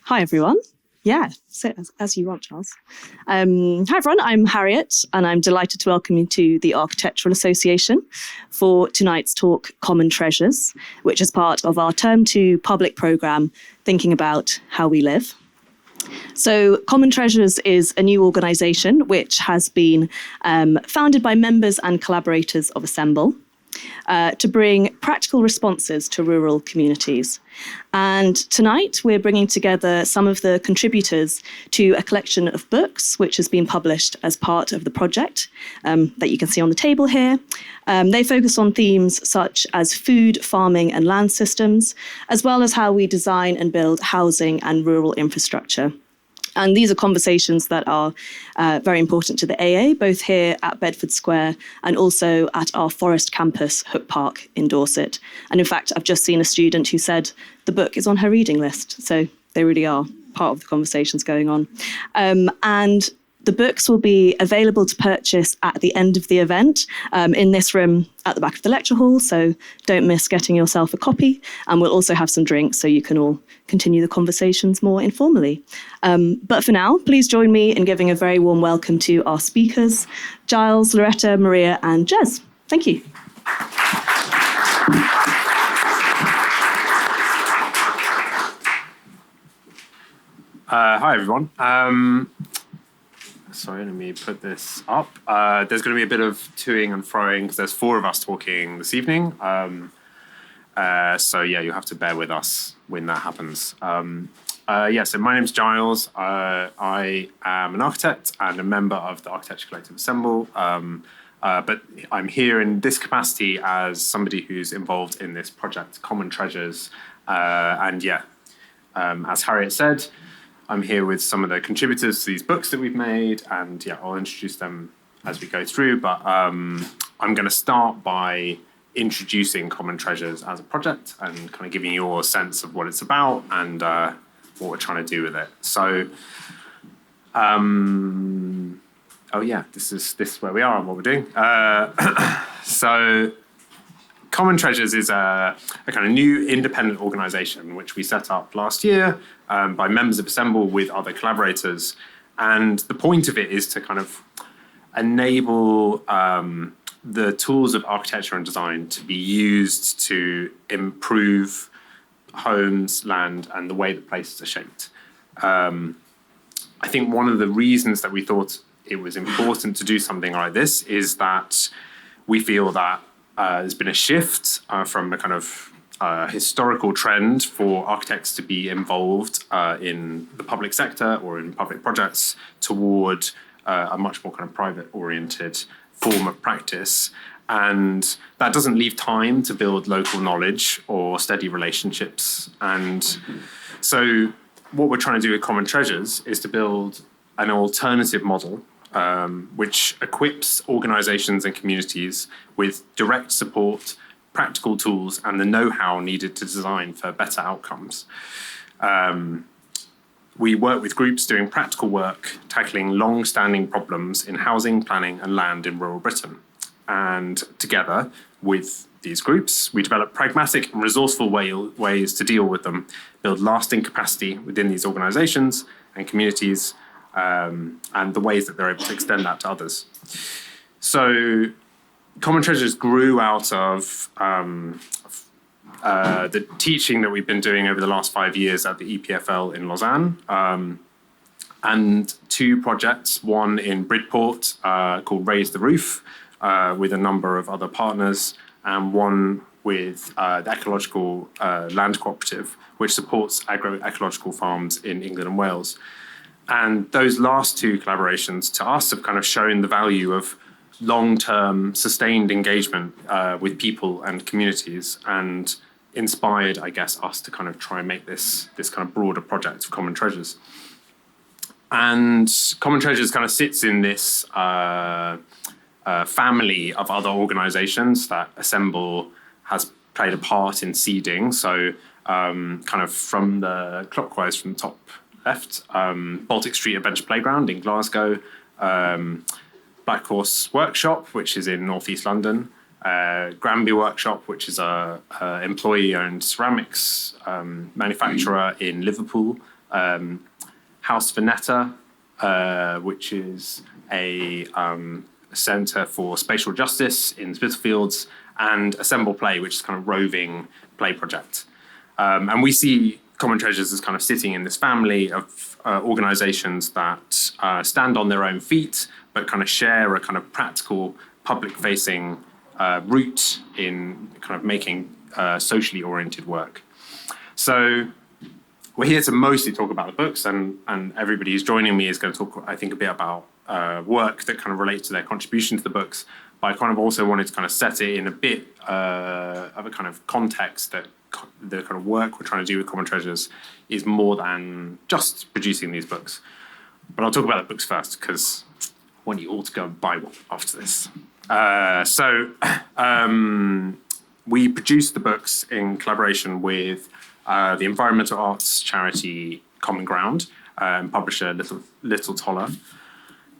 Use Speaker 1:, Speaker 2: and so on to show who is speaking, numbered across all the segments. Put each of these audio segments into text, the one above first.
Speaker 1: Hi, everyone. Yeah, sit as you want, Giles. Hi, everyone. I'm Harriet, and I'm delighted to welcome you to the Architectural Association for tonight's talk, Common Treasures, which is part of our Term 2 public programme, Thinking About How We Live. So Common Treasures is a new organisation which has been founded by members and collaborators of Assemble to bring practical responses to rural communities. And tonight we're bringing together some of the contributors to a collection of books which has been published as part of the project that you can see on the table here. They focus on themes such as food, farming and land systems, as well as how we design and build housing and rural infrastructure. And these are conversations that are very important to the AA, both here at Bedford Square and also at our Forest campus, Hook Park in Dorset. And in fact, I've just seen a student who said the book is on her reading list. So they really are part of the conversations going on. And the books will be available to purchase at the end of the event in this room at the back of the lecture hall, so don't miss getting yourself a copy. And we'll also have some drinks so you can all continue the conversations more informally. But for now, please join me in giving a very warm welcome to our speakers, Giles, Loretta, Maria and Jez. Thank you.
Speaker 2: Hi, everyone. Sorry, let me put this up. There's going to be a bit of toing and froing because there's 4 of us talking this evening. So yeah, you'll have to bear with us when that happens. So my name's Giles. I am an architect and a member of the Architecture Collective Assemble. But I'm here in this capacity as somebody who's involved in this project, Common Treasures. As Harriet said, I'm here with some of the contributors to these books that we've made, and yeah, I'll introduce them as we go through, but I'm going to start by introducing Common Treasures as a project and kind of giving you all a sense of what it's about and what we're trying to do with it. So, this is where we are and what we're doing. So, Common Treasures is a kind of new independent organisation which we set up last year by members of Assemble with other collaborators. And the point of it is to kind of enable the tools of architecture and design to be used to improve homes, land, and the way that places are shaped. I think one of the reasons that we thought it was important to do something like this is that we feel that there's been a shift from a kind of historical trend for architects to be involved in the public sector or in public projects toward a much more kind of private-oriented form of practice. And that doesn't leave time to build local knowledge or steady relationships. And so what we're trying to do with Common Treasures is to build an alternative model which equips organisations and communities with direct support, practical tools, and the know-how needed to design for better outcomes. We work with groups doing practical work, tackling long-standing problems in housing, planning, and land in rural Britain. And together with these groups, we develop pragmatic and resourceful ways to deal with them, build lasting capacity within these organisations and communities, and the ways that they're able to extend that to others. So Common Treasures grew out of the teaching that we've been doing over the last 5 years at the EPFL in Lausanne, and 2 projects, one in Bridport called Raise the Roof, with a number of other partners, and one with the Ecological Land Cooperative, which supports agroecological farms in England and Wales. And those last 2 collaborations to us have kind of shown the value of long-term sustained engagement with people and communities, and inspired, I guess, us to kind of try and make this kind of broader project of Common Treasures. And Common Treasures kind of sits in this family of other organisations that Assemble has played a part in seeding. So kind of from the clockwise from the top left, Baltic Street Adventure Playground in Glasgow, Black Horse Workshop, which is in northeast London, Granby Workshop, which is a employee-owned ceramics manufacturer in Liverpool, House Veneta, which is a centre for spatial justice in Spitalfields, and Assemble Play, which is kind of roving play project. And we see Common Treasures as kind of sitting in this family of organisations that stand on their own feet, but kind of share a kind of practical, public-facing route in kind of making socially oriented work. So we're here to mostly talk about the books, and everybody who's joining me is going to talk, I think, a bit about work that kind of relates to their contribution to the books. But I kind of also wanted to kind of set it in a bit of a kind of context that the kind of work we're trying to do with Common Treasures is more than just producing these books. But I'll talk about the books first, because I want you all to go and buy one after this. We produced the books in collaboration with the environmental arts charity Common Ground, publisher Little Toller.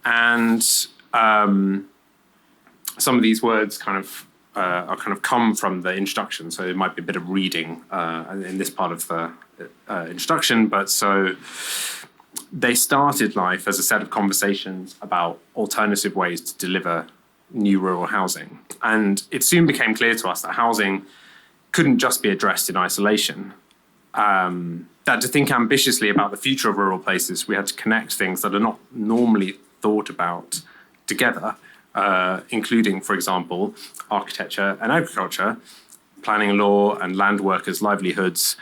Speaker 2: And some of these words kind of come from the introduction, so it might be a bit of reading in this part of the introduction. But so they started life as a set of conversations about alternative ways to deliver new rural housing. And it soon became clear to us that housing couldn't just be addressed in isolation. That to think ambitiously about the future of rural places, we had to connect things that are not normally thought about together, including, for example, architecture and agriculture, planning and law and land workers' livelihoods,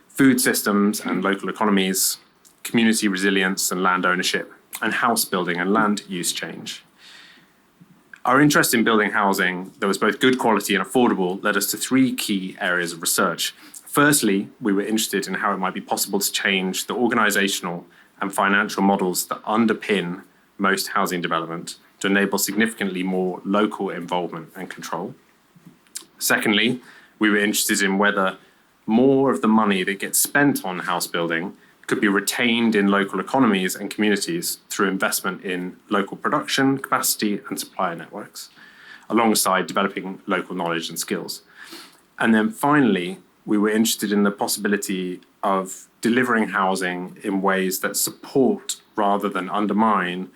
Speaker 2: food systems and local economies, community resilience and land ownership, and house building and land use change. Our interest in building housing that was both good quality and affordable led us to three key areas of research. Firstly, we were interested in how it might be possible to change the organisational and financial models that underpin most housing development to enable significantly more local involvement and control. Secondly, we were interested in whether more of the money that gets spent on house building could be retained in local economies and communities through investment in local production capacity and supplier networks, alongside developing local knowledge and skills. And then finally, we were interested in the possibility of delivering housing in ways that support rather than undermine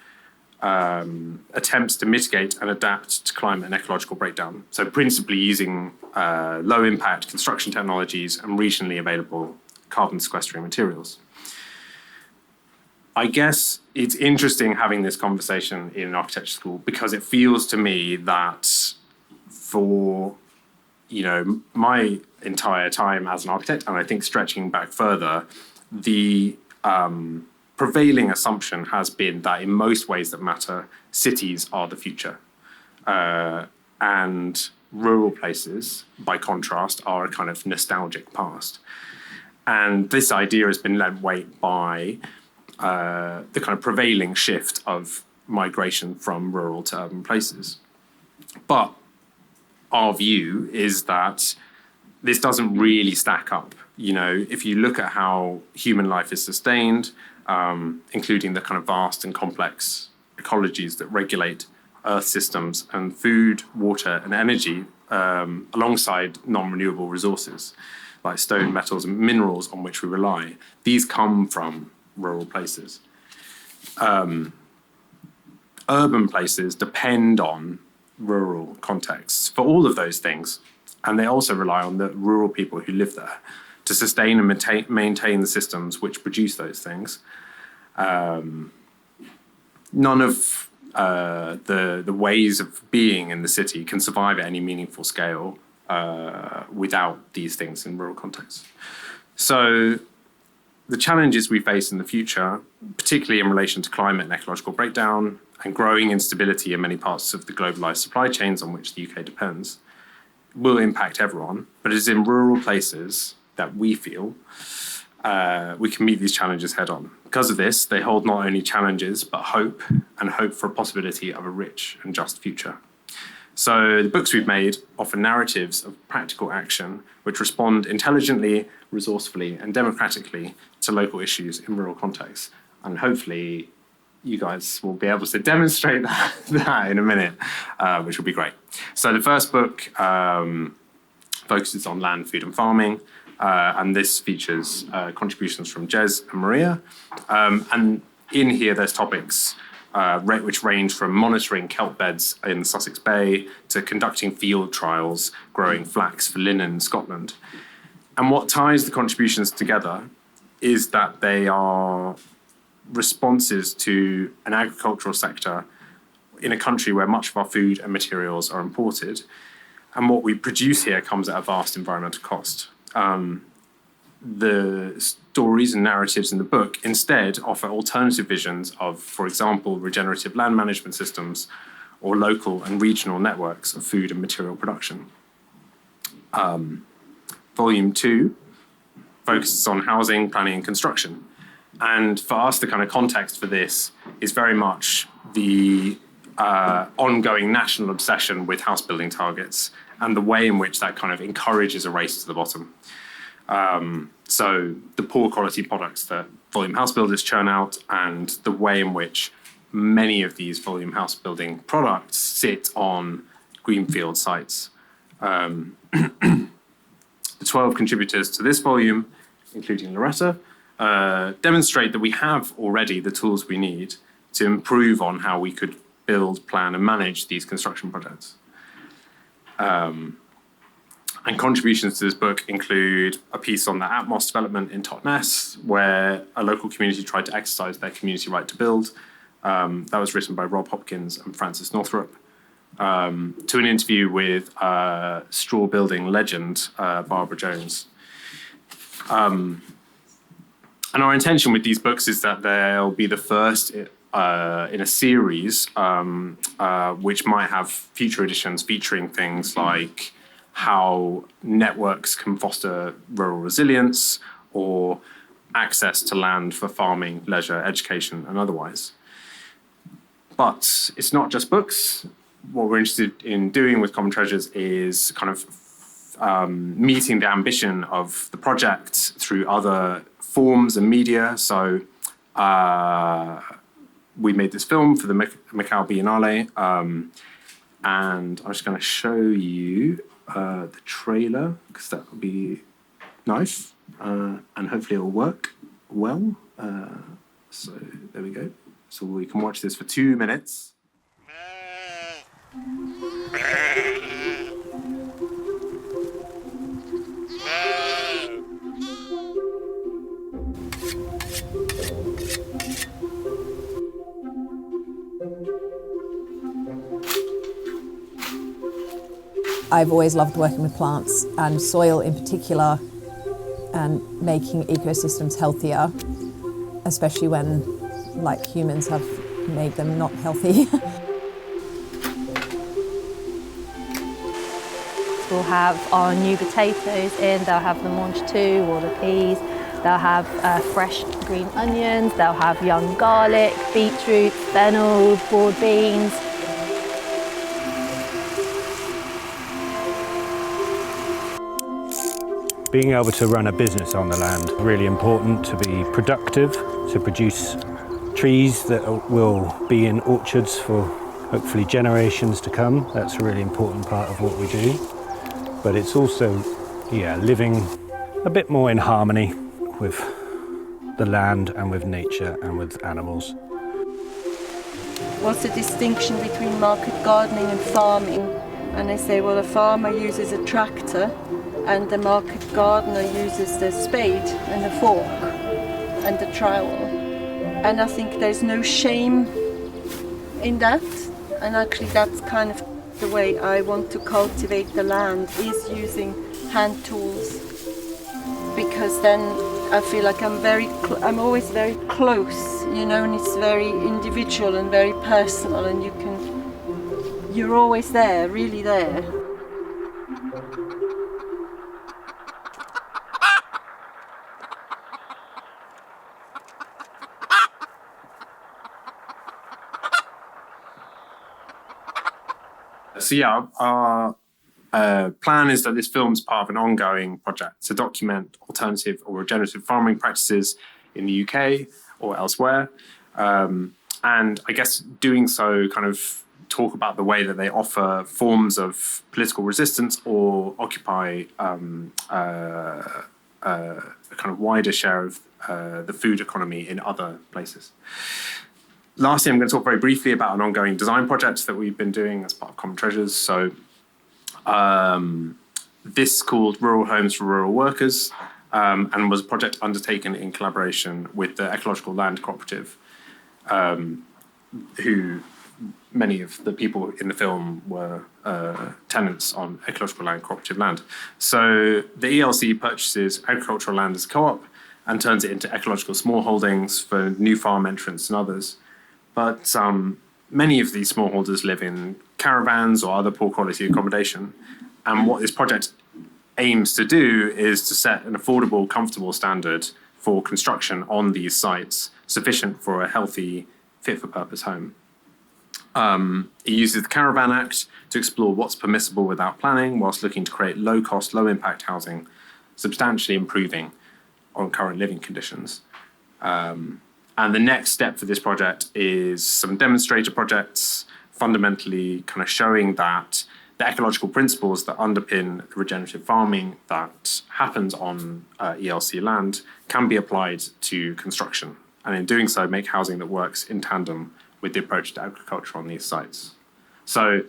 Speaker 2: attempts to mitigate and adapt to climate and ecological breakdown. So principally using low impact construction technologies and regionally available carbon sequestering materials. I guess it's interesting having this conversation in an architecture school because it feels to me that for, my entire time as an architect, and I think stretching back further, the prevailing assumption has been that in most ways that matter, cities are the future. And rural places, by contrast, are a kind of nostalgic past. And this idea has been led weight by the kind of prevailing shift of migration from rural to urban places. But our view is that this doesn't really stack up. If you look at how human life is sustained, including the kind of vast and complex ecologies that regulate earth systems and food, water, and energy, alongside non-renewable resources like stone, metals, and minerals on which we rely, these come from rural places. Urban places depend on rural contexts for all of those things, and they also rely on the rural people who live there to sustain and maintain the systems which produce those things. None of the ways of being in the city can survive at any meaningful scale without these things in rural contexts. So the challenges we face in the future, particularly in relation to climate and ecological breakdown and growing instability in many parts of the globalized supply chains on which the UK depends, will impact everyone, but it is in rural places that we feel we can meet these challenges head on. Because of this, they hold not only challenges, but hope, and hope for a possibility of a rich and just future. So the books we've made offer narratives of practical action which respond intelligently, resourcefully, and democratically to local issues in rural contexts. And hopefully you guys will be able to demonstrate that in a minute, which will be great. So the first book focuses on land, food, and farming. And this features contributions from Jez and Maria. And in here, there's topics which range from monitoring kelp beds in Sussex Bay to conducting field trials growing flax for linen in Scotland. And what ties the contributions together is that they are responses to an agricultural sector in a country where much of our food and materials are imported. And what we produce here comes at a vast environmental cost. The stories and narratives in the book instead offer alternative visions of, for example, regenerative land management systems or local and regional networks of food and material production. Volume 2 focuses on housing, planning and construction. And for us, the kind of context for this is very much the ongoing national obsession with house building targets and the way in which that kind of encourages a race to the bottom. So the poor quality products that volume house builders churn out and the way in which many of these volume house building products sit on greenfield sites. The 12 contributors to this volume, including Loretta, demonstrate that we have already the tools we need to improve on how we could build, plan and manage these construction projects. And contributions to this book include a piece on the Atmos development in Totnes, where a local community tried to exercise their community right to build. That was written by Rob Hopkins and Francis Northrup. To an interview with straw building legend, Barbara Jones. And our intention with these books is that they'll be the first in a series which might have future editions featuring things like how networks can foster rural resilience or access to land for farming, leisure, education, and otherwise. But it's not just books. What we're interested in doing with Common Treasures is kind of meeting the ambition of the project through other forms and media. So we made this film for the Macau Biennale, and I'm just going to show you the trailer because that would be nice, and hopefully it'll work well. So there we go. So we can watch this for 2 minutes.
Speaker 3: I've always loved working with plants and soil in particular and making ecosystems healthier, especially when, like, humans have made them not healthy.
Speaker 4: We'll have our new potatoes in, they'll have the mange tout or the peas, they'll have fresh green onions, they'll have young garlic, beetroot, fennel, broad beans.
Speaker 5: Being able to run a business on the land, really important to be productive, to produce trees that will be in orchards for hopefully generations to come. That's a really important part of what we do. But it's also, living a bit more in harmony with the land and with nature and with animals.
Speaker 6: What's the distinction between market gardening and farming? And they say, well, a farmer uses a tractor and the market gardener uses the spade and the fork and the trowel. And I think there's no shame in that. And actually that's kind of the way I want to cultivate the land, is using hand tools. Because then I feel like I'm always very close, and it's very individual and very personal, and you're always there, really there.
Speaker 2: So our plan is that this film's part of an ongoing project to document alternative or regenerative farming practices in the UK or elsewhere. And I guess doing so kind of talk about the way that they offer forms of political resistance or occupy a kind of wider share of the food economy in other places. Lastly, I'm going to talk very briefly about an ongoing design project that we've been doing as part of Common Treasures. So this is called Rural Homes for Rural Workers, and was a project undertaken in collaboration with the Ecological Land Cooperative, who many of the people in the film were tenants on ecological land cooperative land. So the ELC purchases agricultural land as a co-op and turns it into ecological smallholdings for new farm entrants and others. But many of these smallholders live in caravans or other poor quality accommodation. And what this project aims to do is to set an affordable, comfortable standard for construction on these sites, sufficient for a healthy, fit-for-purpose home. It uses the Caravan Act to explore what's permissible without planning, whilst looking to create low-cost, low-impact housing, substantially improving on current living conditions. And the next step for this project is some demonstrator projects, fundamentally kind of showing that the ecological principles that underpin regenerative farming that happens on ELC land can be applied to construction, and in doing so, make housing that works in tandem with the approach to agriculture on these sites. So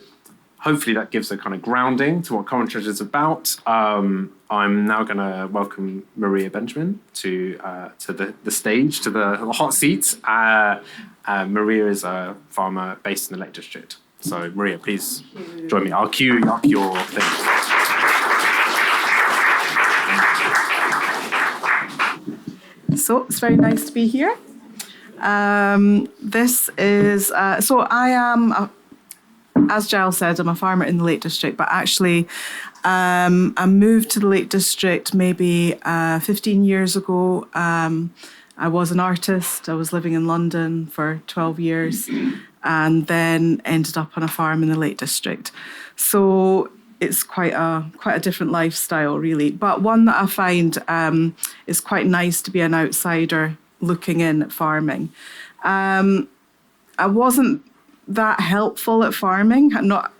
Speaker 2: hopefully that gives a kind of grounding to what Common Treasure is about. I'm now going to welcome Maria Benjamin to the stage, to the hot seat. Maria is a farmer based in the Lake District. So Maria, please join me. I'll cue up your thing.
Speaker 7: So it's very nice to be here. This is, so I am, as Giles said, I'm a farmer in the Lake District, but actually I moved to the Lake District maybe 15 years ago. I was an artist. I was living in London for 12 years and then ended up on a farm in the Lake District. So it's quite a different lifestyle, really, but one that I find is quite nice to be an outsider looking in at farming. I wasn't that helpful at farming,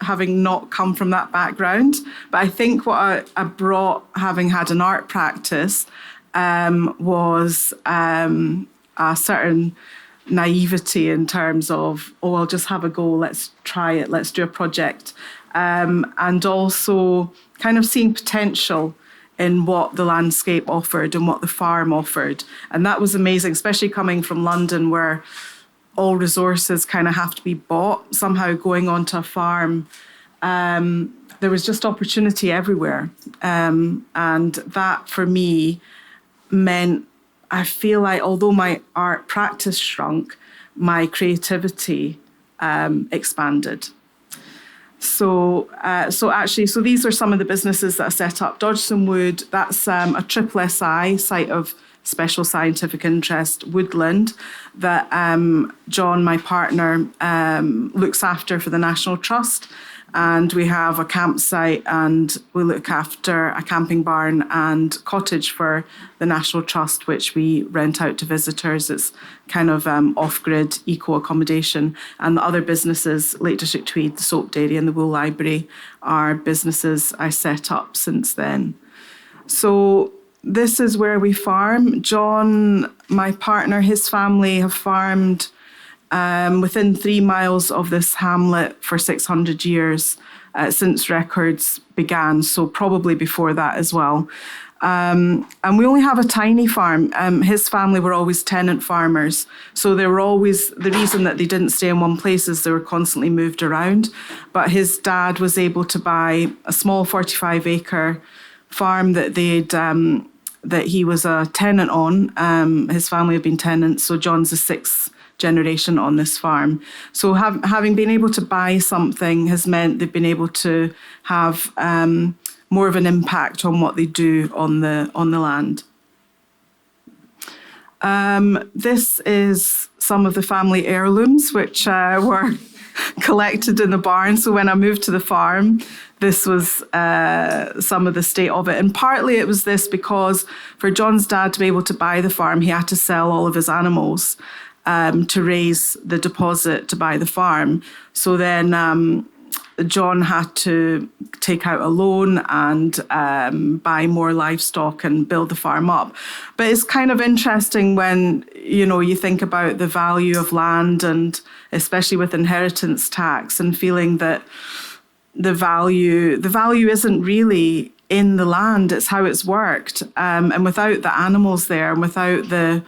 Speaker 7: having not come from that background, but I think what I brought, having had an art practice, was a certain naivety in terms of, oh, I'll just have a go, let's try it, let's do a project. And also kind of seeing potential in what the landscape offered and what the farm offered. And that was amazing, especially coming from London, where all resources kind of have to be bought. Somehow going onto a farm, there was just opportunity everywhere. And that for me meant, I feel like although my art practice shrunk, my creativity expanded. So these are some of the businesses that I set up. Dodgson Wood, that's a triple SI, site of special scientific interest, woodland, that John, my partner, looks after for the National Trust. And we have a campsite, and we look after a camping barn and cottage for the National Trust, which we rent out to visitors. It's kind of off-grid eco accommodation. And the other businesses, Lake District Tweed, the Soap Dairy and the Wool Library, are businesses I set up since then. So this is where we farm. John, my partner, his family have farmed within 3 miles of this hamlet for 600 years since records began, so probably before that as well. And we only have a tiny farm. His family were always tenant farmers, so they were always, the reason that they didn't stay in one place is they were constantly moved around. But his dad was able to buy a small 45-acre farm that that he was a tenant on. His family have been tenants, so John's the sixth generation on this farm. So having been able to buy something has meant they've been able to have more of an impact on what they do on the land. This is some of the family heirlooms which were collected in the barn. So when I moved to the farm, this was some of the state of it. And partly it was this because for John's dad to be able to buy the farm, he had to sell all of his animals to raise the deposit to buy the farm. So then John had to take out a loan and buy more livestock and build the farm up. But it's kind of interesting when, you think about the value of land, and especially with inheritance tax, and feeling that the value isn't really in the land, it's how it's worked. And without the animals there, and without the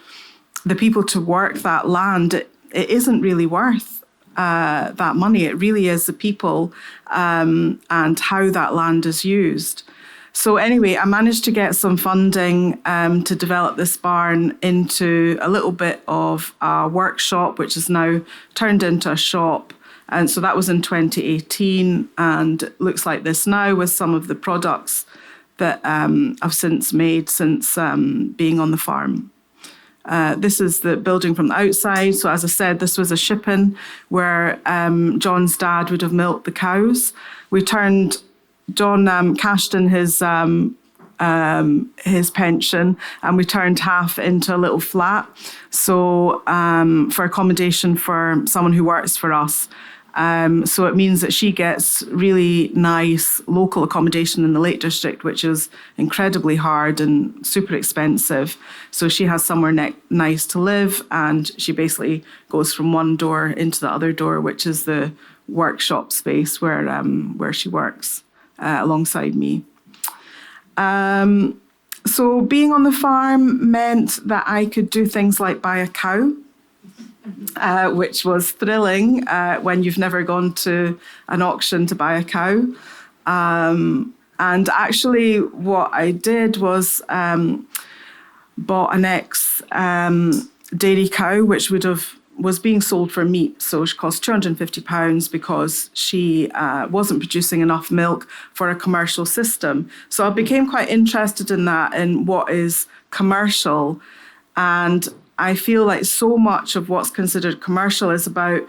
Speaker 7: people to work that land, it isn't really worth that money. It really is the people and how that land is used. So anyway, I managed to get some funding to develop this barn into a little bit of a workshop, which is now turned into a shop. And so that was in 2018, and it looks like this now with some of the products that I've since made since being on the farm. This is the building from the outside. So as I said, this was a shipping where John's dad would have milked the cows. John cashed in his pension, and we turned half into a little flat. So for accommodation for someone who works for us. So it means that she gets really nice local accommodation in the Lake District, which is incredibly hard and super expensive. So she has somewhere nice to live, and she basically goes from one door into the other door, which is the workshop space where she works alongside me. So being on the farm meant that I could do things like buy a cow. Which was thrilling when you've never gone to an auction to buy a cow. And actually what I did was bought an ex-dairy cow, which was being sold for meat. So she cost £250 because she wasn't producing enough milk for a commercial system. So I became quite interested in that, in what is commercial. And I feel like so much of what's considered commercial is about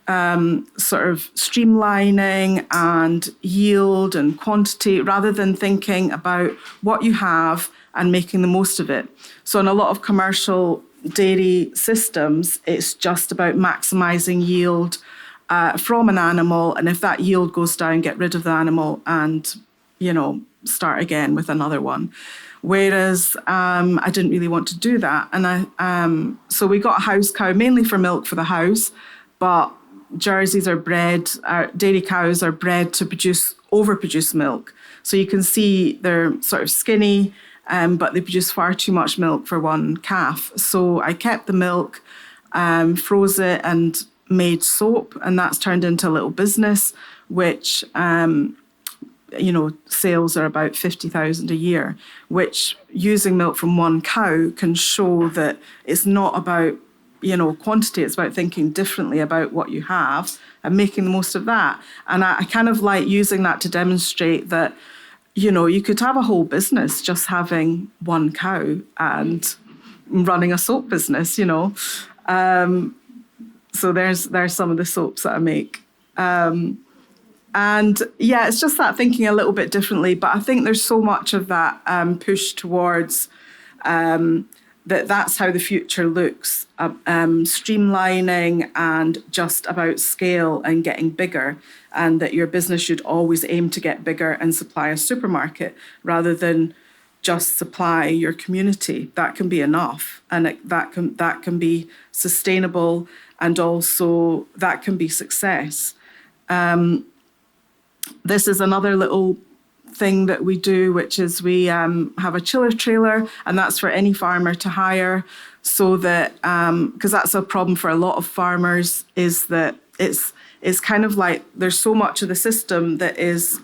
Speaker 7: sort of streamlining and yield and quantity, rather than thinking about what you have and making the most of it. So in a lot of commercial dairy systems, it's just about maximizing yield from an animal. And if that yield goes down, get rid of the animal and, start again with another one. Whereas I didn't really want to do that. And so we got a house cow, mainly for milk for the house, but Jerseys are bred, dairy cows are bred to overproduce milk. So you can see they're sort of skinny, but they produce far too much milk for one calf. So I kept the milk, froze it, and made soap, and that's turned into a little business, which sales are about 50,000 a year, which, using milk from one cow, can show that it's not about, quantity, it's about thinking differently about what you have and making the most of that. And I kind of like using that to demonstrate that, you could have a whole business just having one cow and running a soap business, So there's some of the soaps that I make. And yeah, it's just that thinking a little bit differently. But I think there's so much of that push towards that's how the future looks, streamlining and just about scale and getting bigger, and that your business should always aim to get bigger and supply a supermarket rather than just supply your community. That can be enough, and that can be sustainable, and also that can be success. This is another little thing that we do, which is we have a chiller trailer, and that's for any farmer to hire, so that because that's a problem for a lot of farmers, is that it's kind of like there's so much of the system that is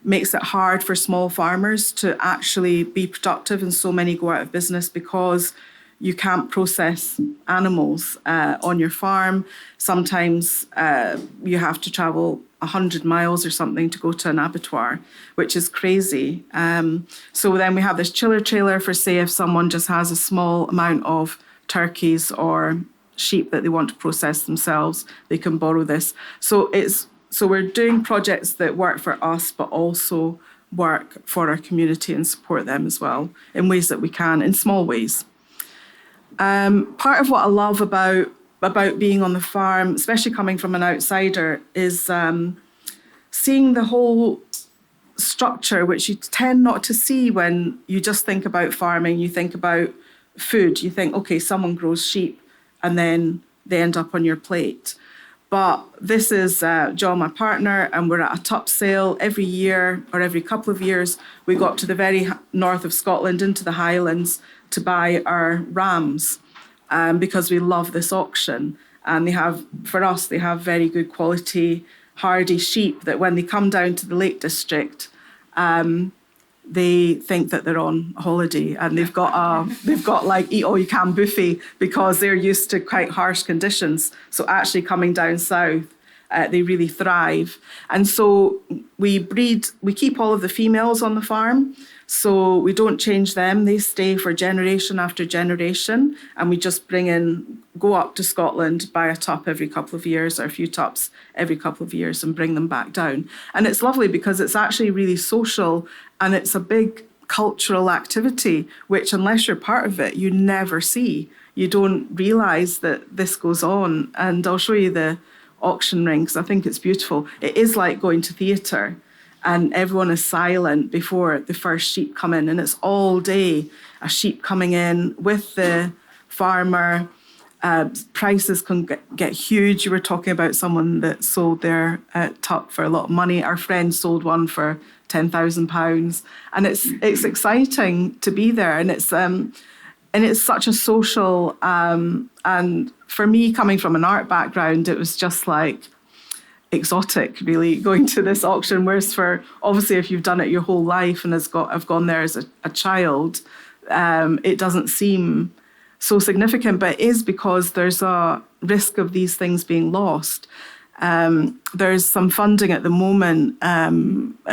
Speaker 7: makes it hard for small farmers to actually be productive, and so many go out of business because you can't process animals on your farm. Sometimes you have to travel 100 miles or something to go to an abattoir, which is crazy. So then we have this chiller trailer for, say, if someone just has a small amount of turkeys or sheep that they want to process themselves, they can borrow this. So we're doing projects that work for us, but also work for our community and support them as well in ways that we can, in small ways. Part of what I love about being on the farm, especially coming from an outsider, is seeing the whole structure, which you tend not to see when you just think about farming, you think about food, you think, okay, someone grows sheep and then they end up on your plate. But this is John, my partner, and we're at a tup sale every year or every couple of years. We go up to the very north of Scotland into the Highlands to buy our rams because we love this auction. And they have very good quality, hardy sheep that when they come down to the Lake District, they think that they're on holiday, and they've got like eat all you can buffet because they're used to quite harsh conditions. So actually coming down south, they really thrive. And so we keep all of the females on the farm. So we don't change them. They stay for generation after generation. And we just go up to Scotland, buy a tup every couple of years or a few tups every couple of years and bring them back down. And it's lovely because it's actually really social and it's a big cultural activity, which unless you're part of it, you never see. You don't realise that this goes on. And I'll show you the auction ring because I think it's beautiful. It is like going to theatre. And everyone is silent before the first sheep come in. And it's all day a sheep coming in with the farmer. Prices can get huge. You were talking about someone that sold their tup for a lot of money. Our friend sold one for £10,000. And it's exciting to be there. And it's such a social, and for me, coming from an art background, it was just like, exotic, really, going to this auction. Whereas for obviously, if you've done it your whole life and have gone there as a child, it doesn't seem so significant. But it is because there's a risk of these things being lost. There's some funding at the moment,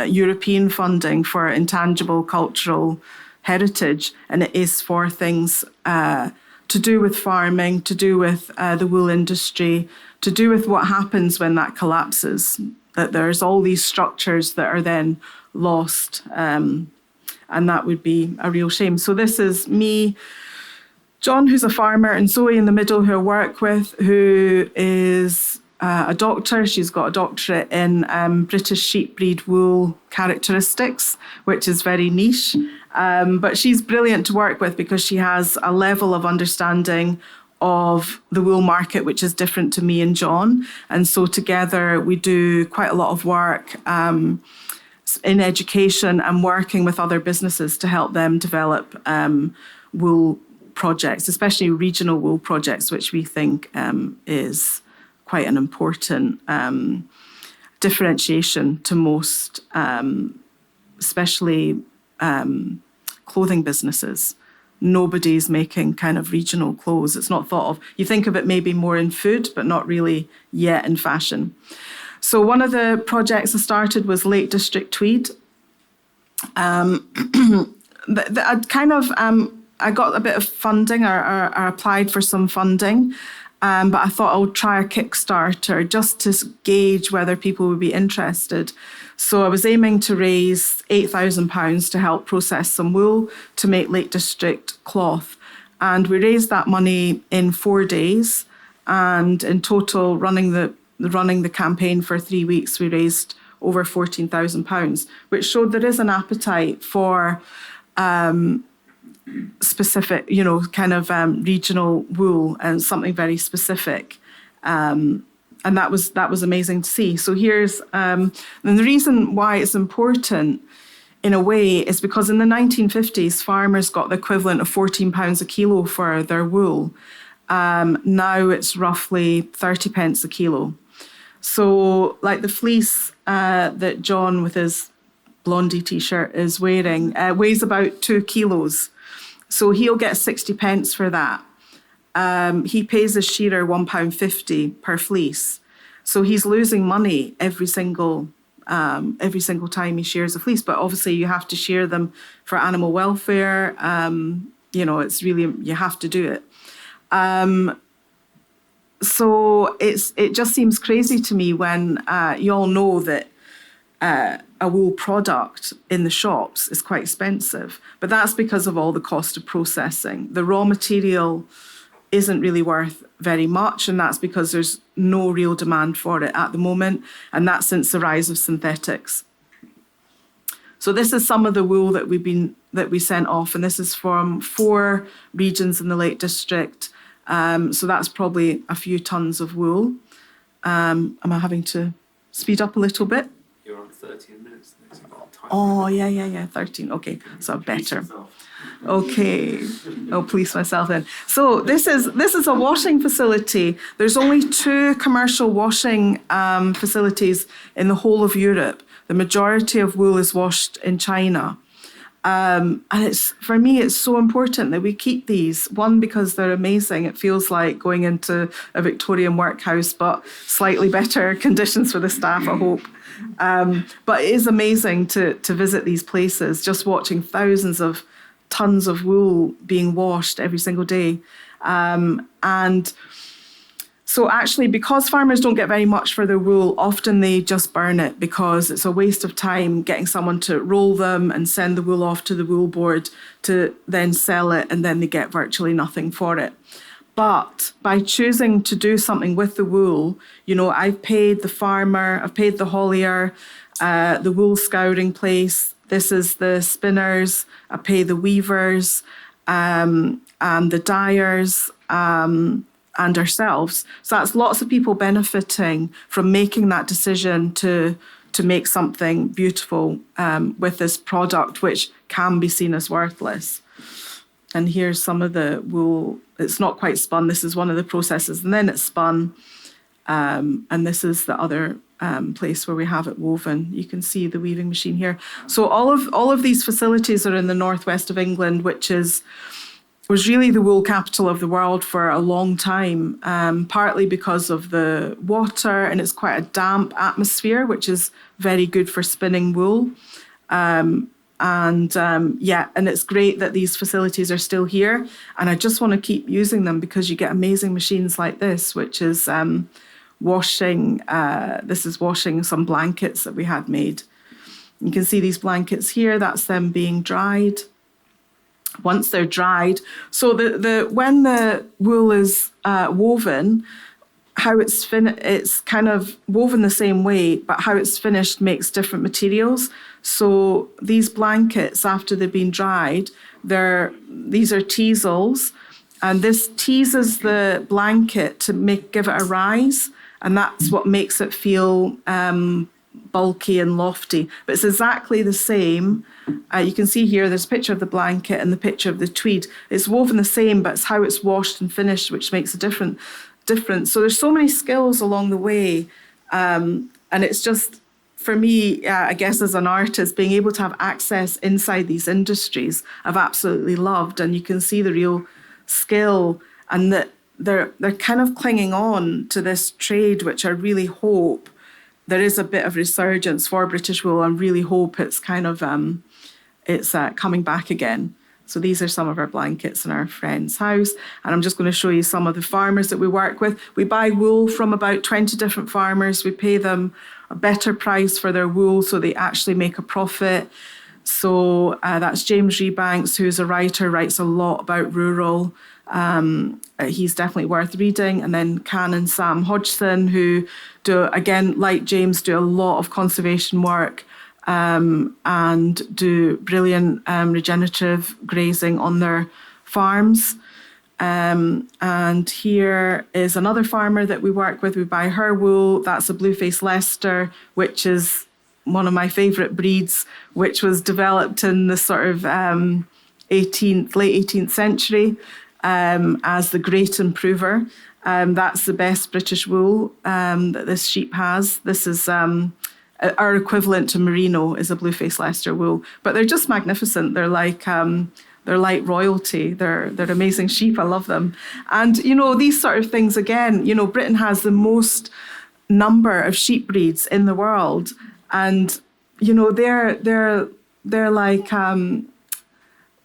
Speaker 7: European funding for intangible cultural heritage, and it is for things to do with farming, to do with the wool industry, to do with what happens when that collapses, that there's all these structures that are then lost, and that would be a real shame. So this is me, John, who's a farmer, and Zoe in the middle, who I work with, who is a doctor. She's got a doctorate in British sheep breed wool characteristics, which is very niche. But she's brilliant to work with because she has a level of understanding of the wool market, which is different to me and John. And so together we do quite a lot of work in education and working with other businesses to help them develop wool projects, especially regional wool projects, which we think is quite an important differentiation to most, especially clothing businesses. Nobody's making kind of regional clothes. It's not thought of. You think of it maybe more in food, but not really yet in fashion. So one of the projects I started was Lake District Tweed. I got a bit of funding, or applied for some funding, but I thought I would try a Kickstarter just to gauge whether people would be interested. So I was aiming to raise £8,000 to help process some wool to make Lake District cloth. And we raised that money in 4 days. And in total, running the campaign for 3 weeks, we raised over £14,000, which showed there is an appetite for specific, regional wool and something very specific. And that was amazing to see. So here's, and the reason why it's important in a way is because in the 1950s, farmers got the equivalent of £14 a kilo for their wool. Now it's roughly 30 pence a kilo. So like the fleece that John with his blondie t-shirt is wearing weighs about 2 kilos. So he'll get 60 pence for that. He pays his shearer £1.50 per fleece. So he's losing money every single time he shears a fleece. But obviously you have to shear them for animal welfare. It's really, you have to do it. So it just seems crazy to me when you all know that a wool product in the shops is quite expensive. But that's because of all the cost of processing. The raw material isn't really worth very much, and that's because there's no real demand for it at the moment, and that's since the rise of synthetics. So this is some of the wool that we sent off, and this is from 4 regions in the Lake District. So that's probably a few tons of wool. Am I having to speed up a little bit?
Speaker 2: You're on 13 minutes. You've got time.
Speaker 7: Oh, yeah, 13. Okay, so better. Okay, I'll police myself then. So this is a washing facility. There's only 2 commercial washing facilities in the whole of Europe. The majority of wool is washed in China. And for me, it's so important that we keep these. One, because they're amazing. It feels like going into a Victorian workhouse, but slightly better conditions for the staff, I hope. But it is amazing to visit these places, just watching thousands of tons of wool being washed every single day. And so actually, because farmers don't get very much for their wool, often they just burn it because it's a waste of time getting someone to roll them and send the wool off to the wool board to then sell it, and then they get virtually nothing for it. But by choosing to do something with the wool, I've paid the farmer, I've paid the haulier, the wool scouring place, this is the spinners, I pay the weavers, and the dyers, and ourselves. So that's lots of people benefiting from making that decision to make something beautiful with this product, which can be seen as worthless. And here's some of the wool. It's not quite spun. This is one of the processes, and then it's spun. And this is the other place where we have it woven. You can see the weaving machine here. So all of these facilities are in the northwest of England, which was really the wool capital of the world for a long time, partly because of the water, and it's quite a damp atmosphere, which is very good for spinning wool. And it's great that these facilities are still here, and I just want to keep using them because you get amazing machines like this, which is washing. This is washing some blankets that we had made. You can see these blankets here. That's them being dried. Once they're dried, so when the wool is woven, how it's it's kind of woven the same way, but how it's finished makes different materials. So these blankets, after they've been dried, these are teasels, and this teases the blanket to give it a rise, and that's what makes it feel bulky and lofty. But it's exactly the same. You can see here there's a picture of the blanket and the picture of the tweed. It's woven the same, but it's how it's washed and finished which makes a difference. So there's so many skills along the way, and it's just, for me, I guess as an artist, being able to have access inside these industries I've absolutely loved. And you can see the real skill, and that they're kind of clinging on to this trade, which I really hope there is a bit of resurgence for British wool. I really hope it's kind of coming back again. So these are some of our blankets in our friend's house, and I'm just going to show you some of the farmers that we work with. We buy wool from about 20 different farmers. We pay them a better price for their wool, so they actually make a profit. So that's James Rebanks, who's a writer, writes a lot about rural. He's definitely worth reading. And then Canon Sam Hodgson, who do, again, like James, do a lot of conservation work and do brilliant regenerative grazing on their farms. And here is another farmer that we work with. We buy her wool. That's a Blueface Leicester, which is one of my favourite breeds, which was developed in the sort of late 18th century as the Great Improver. That's the best British wool that this sheep has. This is our equivalent to merino is a Blueface Leicester wool, but they're just magnificent. They're like royalty. They're amazing sheep. I love them. And these sort of things again. Britain has the most number of sheep breeds in the world, and they're like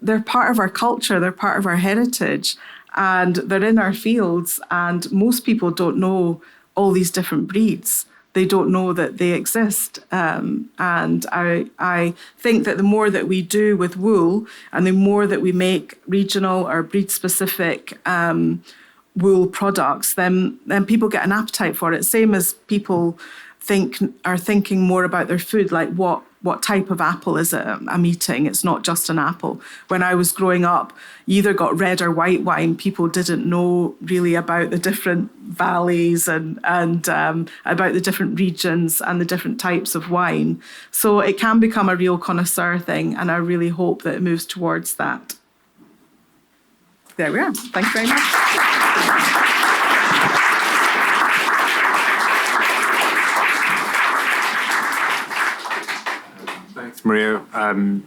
Speaker 7: they're part of our culture. They're part of our heritage, and they're in our fields. And most people don't know all these different breeds. They don't know that they exist. And I think that the more that we do with wool, and the more that we make regional or breed-specific wool products, then people get an appetite for it. Same as people are thinking more about their food, like what type of apple is it I'm eating? It's not just an apple. When I was growing up, you either got red or white wine. People didn't know really about the different valleys and about the different regions and the different types of wine. So it can become a real connoisseur thing, and I really hope that it moves towards that. There we are. Thanks very much.
Speaker 2: Thanks, Maria.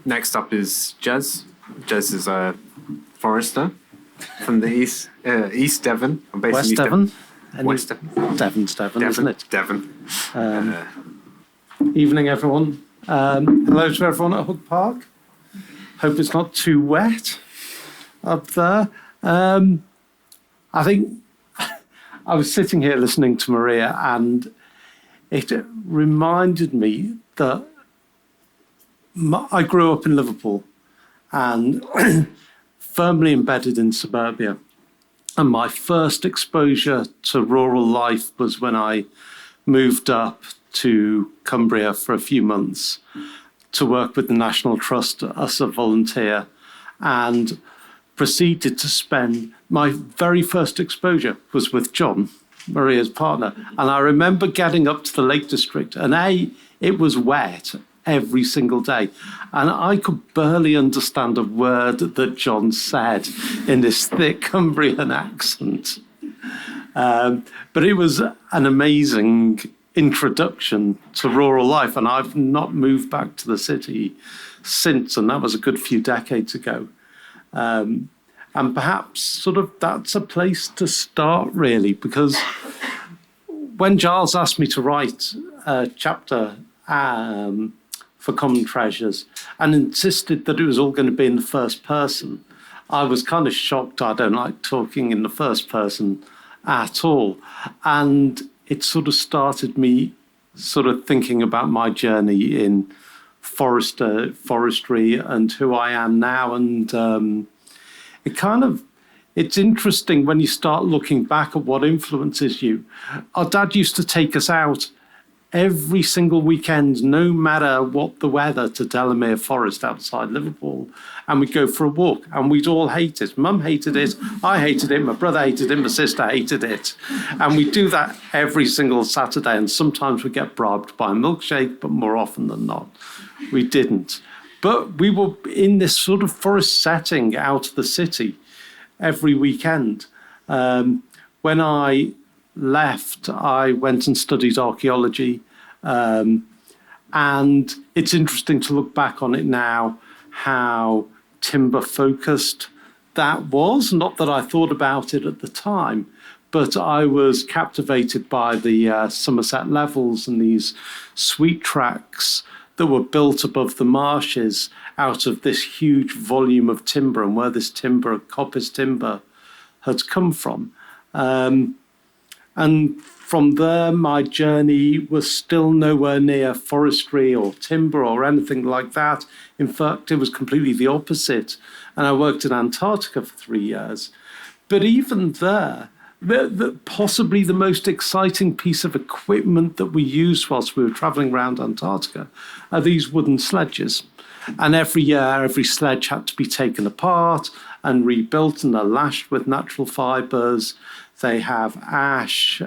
Speaker 2: Next up is Jez. Jez is a forester from the East Devon. I'm based
Speaker 8: West
Speaker 2: in
Speaker 8: Devon.
Speaker 2: West Devon.
Speaker 8: Devon's Devon, isn't it?
Speaker 2: Devon.
Speaker 8: Evening, everyone. Hello to everyone at Hook Park. Hope it's not too wet up there. I think I was sitting here listening to Maria, and it reminded me that I grew up in Liverpool and firmly embedded in suburbia. And my first exposure to rural life was when I moved up to Cumbria for a few months to work with the National Trust as a volunteer, and proceeded to spend my very first exposure was with John, Maria's partner. And I remember getting up to the Lake District, and it was wet every single day. And I could barely understand a word that John said in this thick Cumbrian accent. But it was an amazing introduction to rural life. And I've not moved back to the city since, and that was a good few decades ago. And perhaps sort of that's a place to start, really, because when Giles asked me to write a chapter for Common Treasures and insisted that it was all going to be in the first person, I was kind of shocked. I don't like talking in the first person at all. And it sort of started me sort of thinking about my journey in forestry and who I am now. And it's interesting when you start looking back at what influences you. Our dad used to take us out every single weekend, no matter what the weather, to Delamere Forest outside Liverpool, and we'd go for a walk, and we'd all hate it. Mum hated it, I hated it, my brother hated it, my sister hated it, and we'd do that every single Saturday, and sometimes we'd get bribed by a milkshake, but more often than not, we didn't. But we were in this sort of forest setting out of the city every weekend. When I left, I went and studied archaeology, and it's interesting to look back on it now, how timber focused that was. Not that I thought about it at the time, but I was captivated by the Somerset levels and these sweet tracks that were built above the marshes out of this huge volume of timber, and where this timber, coppice timber, had come from. And from there, my journey was still nowhere near forestry or timber or anything like that. In fact, it was completely the opposite. And I worked in Antarctica for 3 years. But even there, possibly the most exciting piece of equipment that we used whilst we were travelling around Antarctica are these wooden sledges. And every year, every sledge had to be taken apart and rebuilt, and they're lashed with natural fibres. They have ash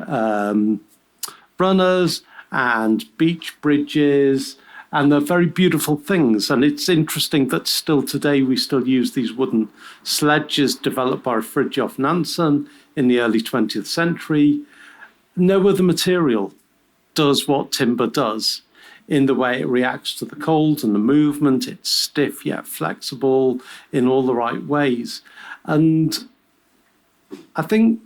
Speaker 8: runners and beach bridges, and they're very beautiful things. And it's interesting that still today we still use these wooden sledges developed by Fridtjof Nansen in the early 20th century. No other material does what timber does in the way it reacts to the cold and the movement. It's stiff yet flexible in all the right ways. And I think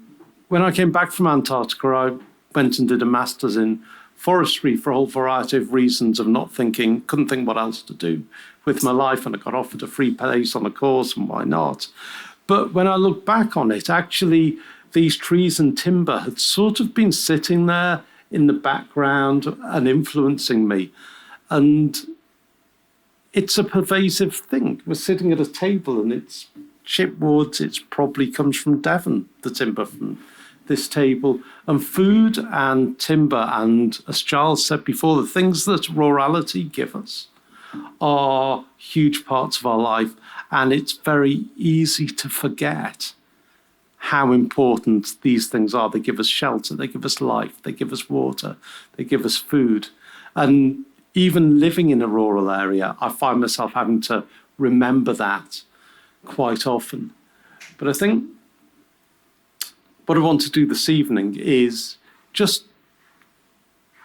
Speaker 8: when I came back from Antarctica, I went and did a master's in forestry for a whole variety of reasons of not thinking, couldn't think what else to do with my life, and I got offered a free place on a course, and why not? But when I look back on it, actually, these trees and timber had sort of been sitting there in the background and influencing me. And it's a pervasive thing. We're sitting at a table and it's chipwoods, it probably comes from Devon, the timber from this table. And food and timber, and as Giles said before, the things that rurality give us are huge parts of our life. And it's very easy to forget how important these things are. They give us shelter, they give us life, they give us water, they give us food. And even living in a rural area, I find myself having to remember that quite often. But I think what I want to do this evening is just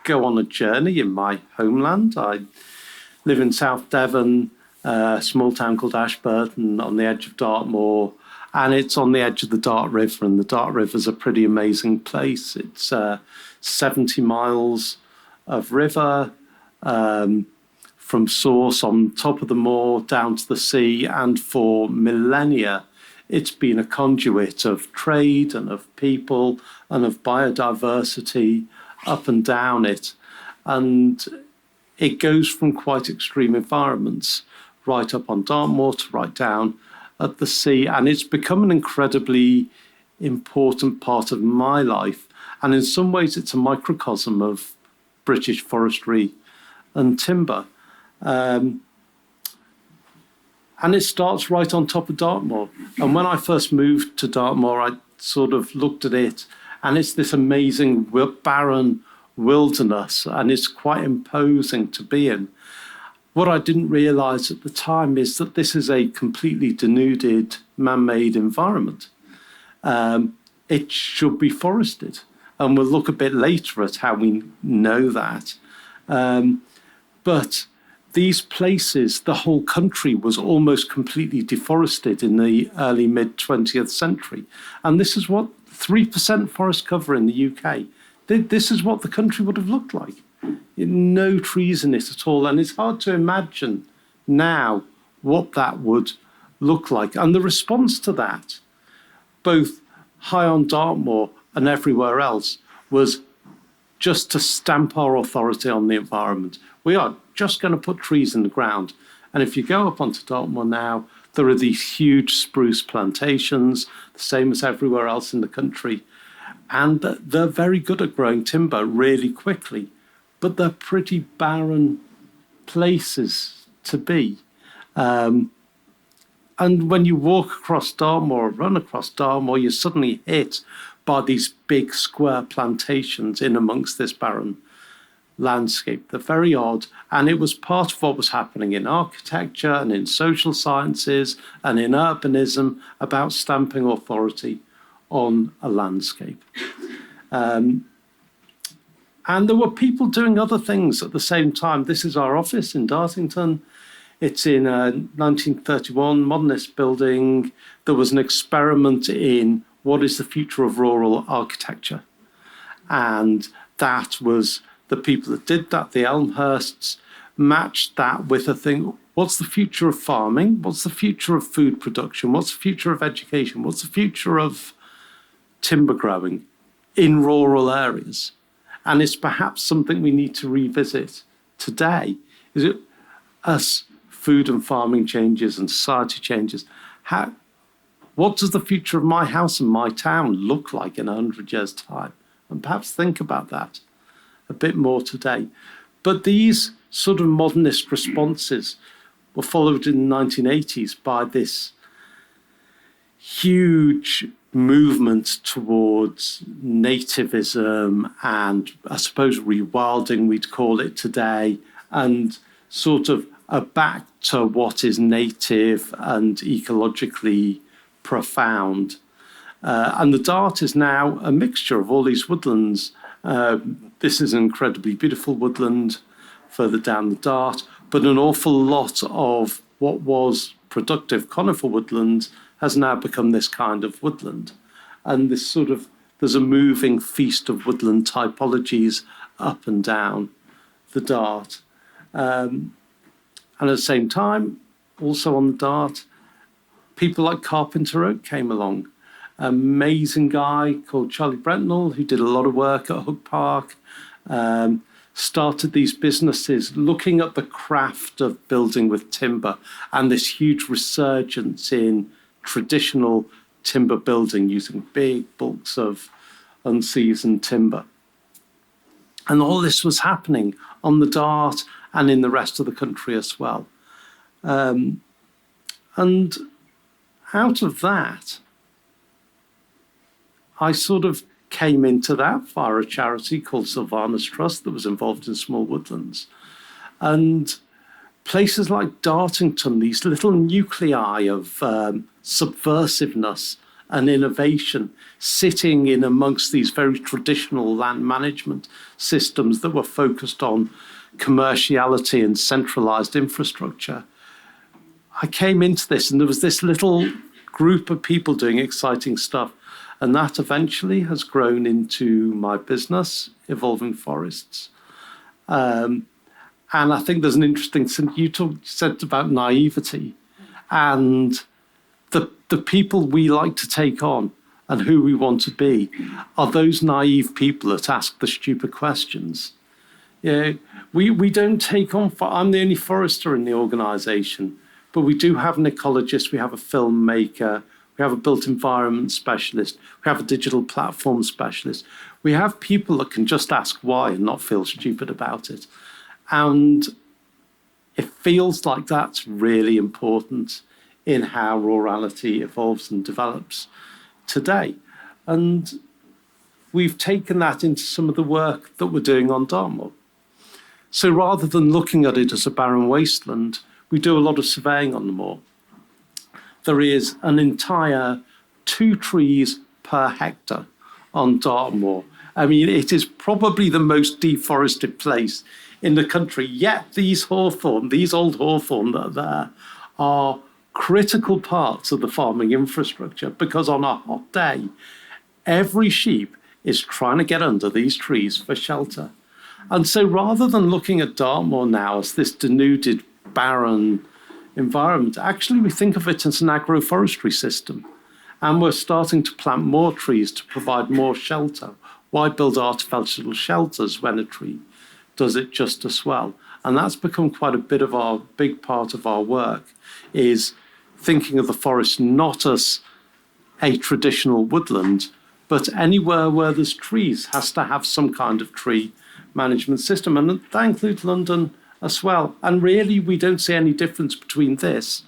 Speaker 8: go on a journey in my homeland. I live in South Devon, a small town called Ashburton on the edge of Dartmoor, and it's on the edge of the Dart River, and the Dart River is a pretty amazing place. It's 70 miles of river from source on top of the moor down to the sea, and for millennia it's been a conduit of trade and of people and of biodiversity up and down it. And it goes from quite extreme environments right up on Dartmoor to right down at the sea, and it's become an incredibly important part of my life. And in some ways it's a microcosm of British forestry and timber. And it starts right on top of Dartmoor. And when I first moved to Dartmoor, I sort of looked at it, and it's this amazing barren wilderness, and it's quite imposing to be in. What I didn't realise at the time is that this is a completely denuded, man-made environment. It should be forested. And we'll look a bit later at how we know that. But these places, the whole country was almost completely deforested in the early mid-20th century. And this is what 3% forest cover in the UK. This is what the country would have looked like. No trees in it at all. And it's hard to imagine now what that would look like. And the response to that, both high on Dartmoor and everywhere else, was just to stamp our authority on the environment. We are just going to put trees in the ground. And if you go up onto Dartmoor now, there are these huge spruce plantations, the same as everywhere else in the country. And they're very good at growing timber really quickly, but they're pretty barren places to be. And when you walk across Dartmoor or run across Dartmoor, you're suddenly hit by these big square plantations in amongst this barren landscape. They're very odd, and it was part of what was happening in architecture and in social sciences and in urbanism about stamping authority on a landscape. And there were people doing other things at the same time. This is our office in Dartington. It's in a 1931 modernist building. There was an experiment in what is the future of rural architecture. And that was the people that did that, the Elmhursts, matched that with a thing. What's the future of farming? What's the future of food production? What's the future of education? What's the future of timber growing in rural areas? And it's perhaps something we need to revisit today. Is it as food and farming changes and society changes? What does the future of my house and my town look like in 100 years' time? And perhaps think about that a bit more today. But these sort of modernist responses were followed in the 1980s by this huge movement towards nativism and, I suppose, rewilding, we'd call it today, and sort of a back to what is native and ecologically profound. And the Dart is now a mixture of all these woodlands. This is an incredibly beautiful woodland further down the Dart, but an awful lot of what was productive conifer woodland has now become this kind of woodland. And this sort of, there's a moving feast of woodland typologies up and down the Dart. And at the same time, also on the Dart, people like Carpenter Oak came along. Amazing guy called Charlie Brentnell, who did a lot of work at Hook Park, started these businesses looking at the craft of building with timber and this huge resurgence in traditional timber building using big bulks of unseasoned timber. And all this was happening on the Dart and in the rest of the country as well. And out of that, I sort of came into that via a charity called Sylvanus Trust that was involved in small woodlands. And places like Dartington, these little nuclei of subversiveness and innovation sitting in amongst these very traditional land management systems that were focused on commerciality and centralized infrastructure. I came into this and there was this little group of people doing exciting stuff. And that eventually has grown into my business, Evolving Forests. And I think there's an interesting thing you said about naivety, and the people we like to take on and who we want to be are those naive people that ask the stupid questions. We don't take on, I'm the only forester in the organisation, but we do have an ecologist, we have a filmmaker, we have a built environment specialist, we have a digital platform specialist. We have people that can just ask why and not feel stupid about it. And it feels like that's really important in how rurality evolves and develops today. And we've taken that into some of the work that we're doing on Dartmoor. So rather than looking at it as a barren wasteland, we do a lot of surveying on the moor. There is an entire 2 trees per hectare on Dartmoor. I mean, it is probably the most deforested place in the country, yet these hawthorn, these old hawthorn that are there, are critical parts of the farming infrastructure, because on a hot day, every sheep is trying to get under these trees for shelter. And so rather than looking at Dartmoor now as this denuded, barren environment, actually we think of it as an agroforestry system. And we're starting to plant more trees to provide more shelter. Why build artificial shelters when a tree does it just as well? And that's become quite a big part of our work, is thinking of the forest not as a traditional woodland, but anywhere where there's trees has to have some kind of tree management system. And that includes London as well. And really, we don't see any difference between this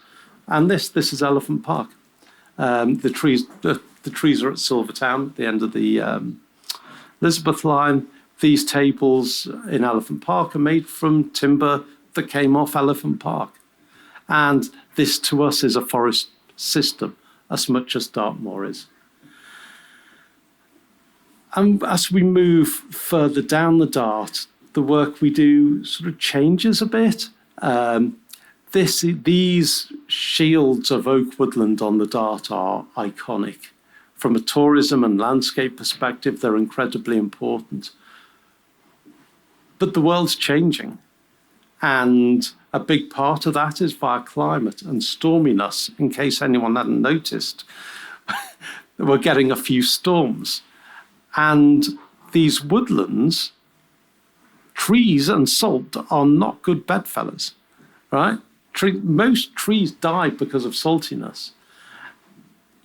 Speaker 8: and this. This is Elephant Park. The trees are at Silvertown, at the end of the Elizabeth line. These tables in Elephant Park are made from timber that came off Elephant Park. And this to us is a forest system as much as Dartmoor is. And as we move further down the Dart, the work we do sort of changes a bit. These shields of oak woodland on the Dart are iconic. From a tourism and landscape perspective, they're incredibly important. But the world's changing. And a big part of that is via climate and storminess. In case anyone hadn't noticed, we're getting a few storms. And these woodlands, trees and salt are not good bedfellows, right? Most trees die because of saltiness.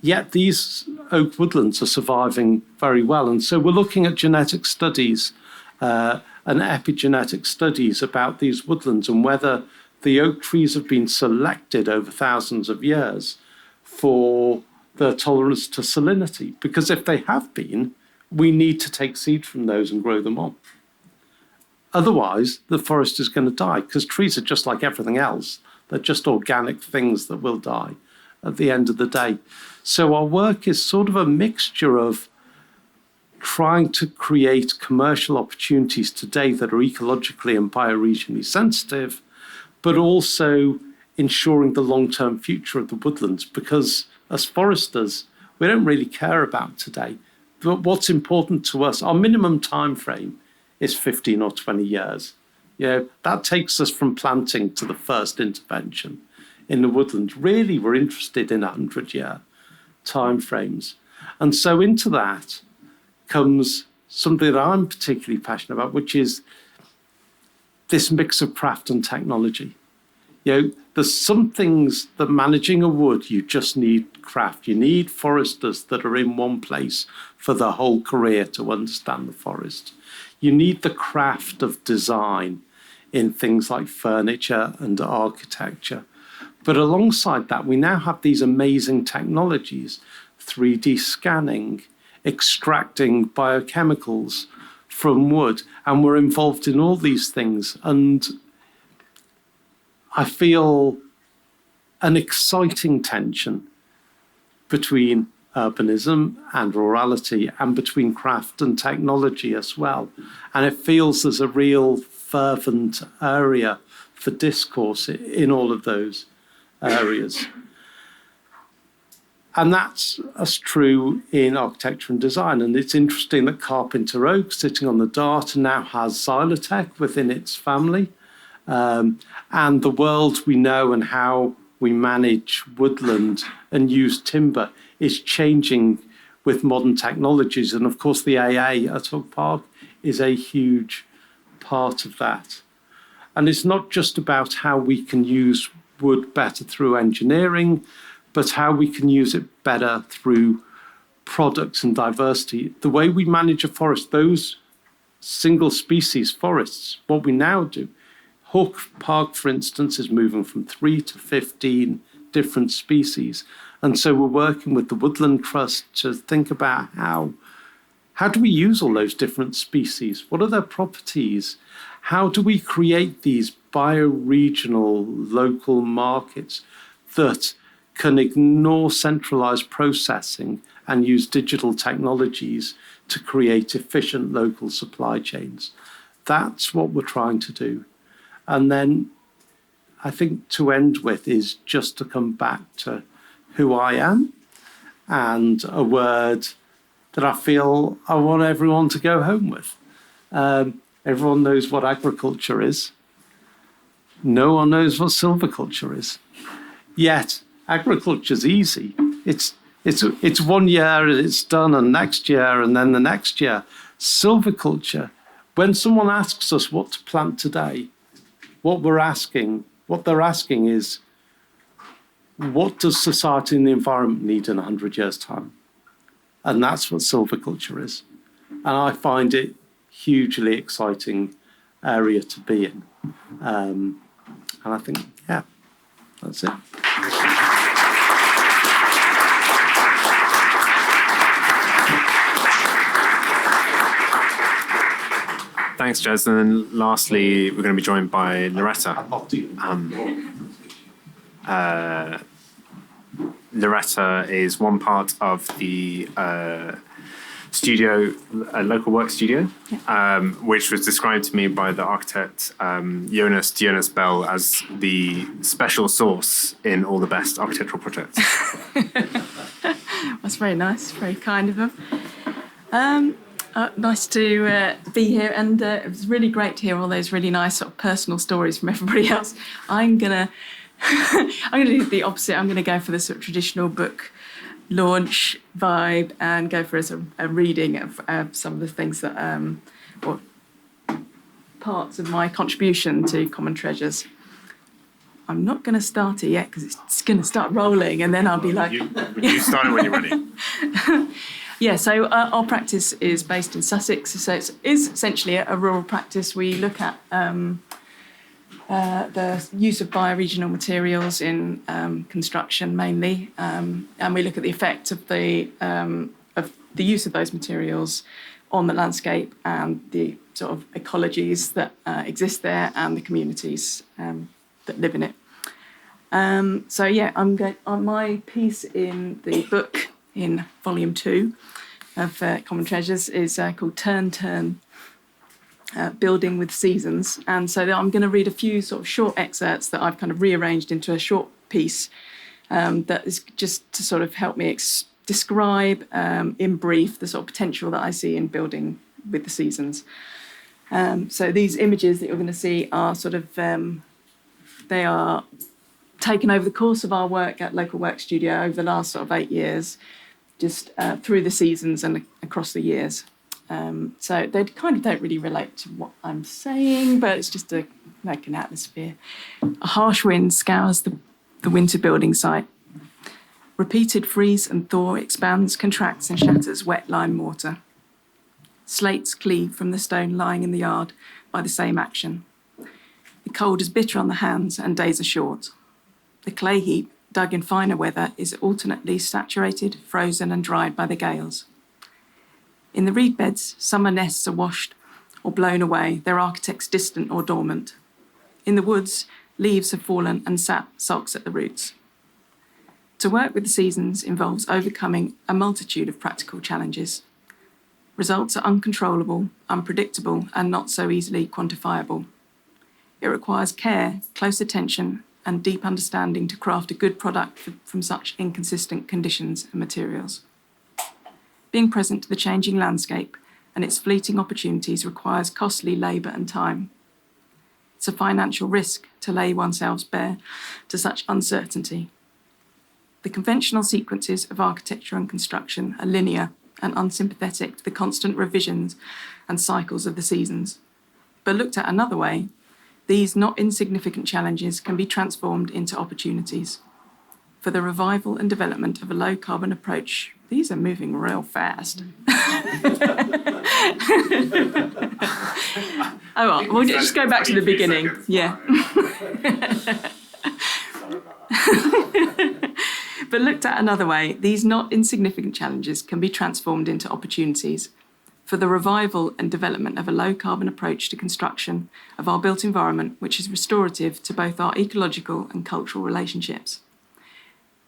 Speaker 8: Yet these oak woodlands are surviving very well. And so we're looking at genetic studies and epigenetic studies about these woodlands and whether the oak trees have been selected over thousands of years for their tolerance to salinity. Because if they have been, we need to take seed from those and grow them on. Otherwise, the forest is going to die, because trees are just like everything else. They're just organic things that will die at the end of the day. So our work is sort of a mixture of trying to create commercial opportunities today that are ecologically and bioregionally sensitive, but also ensuring the long-term future of the woodlands, because as foresters, we don't really care about today. But what's important to us, our minimum time frame is 15 or 20 years. That takes us from planting to the first intervention in the woodland. Really, we're interested in 100-year time frames. And so into that comes something that I'm particularly passionate about, which is this mix of craft and technology. There's some things that managing a wood, you just need craft. You need foresters that are in one place for the whole career to understand the forest. You need the craft of design in things like furniture and architecture. But alongside that, we now have these amazing technologies, 3D scanning, extracting biochemicals from wood, and we're involved in all these things. And I feel an exciting tension between urbanism and rurality and between craft and technology as well. And it feels there's a real fervent area for discourse in all of those areas. And that's as true in architecture and design. And it's interesting that Carpenter Oak, sitting on the Dart, now has Xylotech within its family. And the world we know and how we manage woodland and use timber is changing with modern technologies. And of course, the AA at Hook Park is a huge part of that. And it's not just about how we can use wood better through engineering, but how we can use it better through products and diversity. The way we manage a forest, those single species forests, what we now do, Hook Park, for instance, is moving from 3 to 15 different species. And so we're working with the Woodland Trust to think about how do we use all those different species? What are their properties? How do we create these bioregional local markets that can ignore centralized processing and use digital technologies to create efficient local supply chains? That's what we're trying to do. And then I think to end with is just to come back to who I am and a word that I feel I want everyone to go home with. Everyone knows what agriculture is. No one knows what silviculture is. Yet agriculture's easy. It's 1 year and it's done, and next year and then the next year. Silviculture, when someone asks us what to plant today, what they're asking is, what does society and the environment need in 100 years' time? And that's what silviculture is. And I find it hugely exciting area to be in. And I think, yeah, that's it.
Speaker 2: Thanks, Jez. And then lastly, we're going to be joined by Loretta. Loretta is one part of the studio, a local work studio, which was described to me by the architect Jonas Bell as the special sauce in all the best architectural projects.
Speaker 9: That's very nice, very kind of them. Nice to be here, and it was really great to hear all those really nice sort of personal stories from everybody else. I'm gonna do the opposite. I'm gonna go for the sort of traditional book launch vibe and go for a reading of some of the things that or parts of my contribution to Common Treasures. I'm not going to start it yet because it's going to start rolling, and then I'll be like,
Speaker 2: you start it when you're ready.
Speaker 9: Yeah, so our practice is based in Sussex, so it is essentially a rural practice. We look at the use of bioregional materials in construction mainly, and we look at the effect of the use of those materials on the landscape and the sort of ecologies that exist there and the communities that live in it. So yeah, I'm going on my piece in the book in volume 2 of Common Treasures is called Turn, Building with Seasons. And so I'm going to read a few sort of short excerpts that I've kind of rearranged into a short piece that is just to sort of help me describe in brief the sort of potential that I see in building with the seasons. So these images that you're going to see are sort of, they are taken over the course of our work at Local Work Studio over the last sort of 8 years, just through the seasons and across the years. So they kind of don't really relate to what I'm saying, but it's just like an atmosphere. A harsh wind scours the winter building site. Repeated freeze and thaw expands, contracts and shatters wet lime mortar. Slates cleave from the stone lying in the yard by the same action. The cold is bitter on the hands and days are short. The clay heap, dug in finer weather, is alternately saturated, frozen and dried by the gales. In the reed beds, summer nests are washed or blown away, their architects distant or dormant. In the woods, leaves have fallen and sap sulks at the roots. To work with the seasons involves overcoming a multitude of practical challenges. Results are uncontrollable, unpredictable, and not so easily quantifiable. It requires care, close attention, and deep understanding to craft a good product from such inconsistent conditions and materials. Being present to the changing landscape and its fleeting opportunities requires costly labour and time. It's a financial risk to lay oneself bare to such uncertainty. The conventional sequences of architecture and construction are linear and unsympathetic to the constant revisions and cycles of the seasons. But looked at another way, these not insignificant challenges can be transformed into opportunities. For the revival and development of a low-carbon approach, these are moving real fast. Oh, well, we'll just go back to the beginning. Yeah. But looked at another way, these not insignificant challenges can be transformed into opportunities for the revival and development of a low-carbon approach to construction of our built environment, which is restorative to both our ecological and cultural relationships.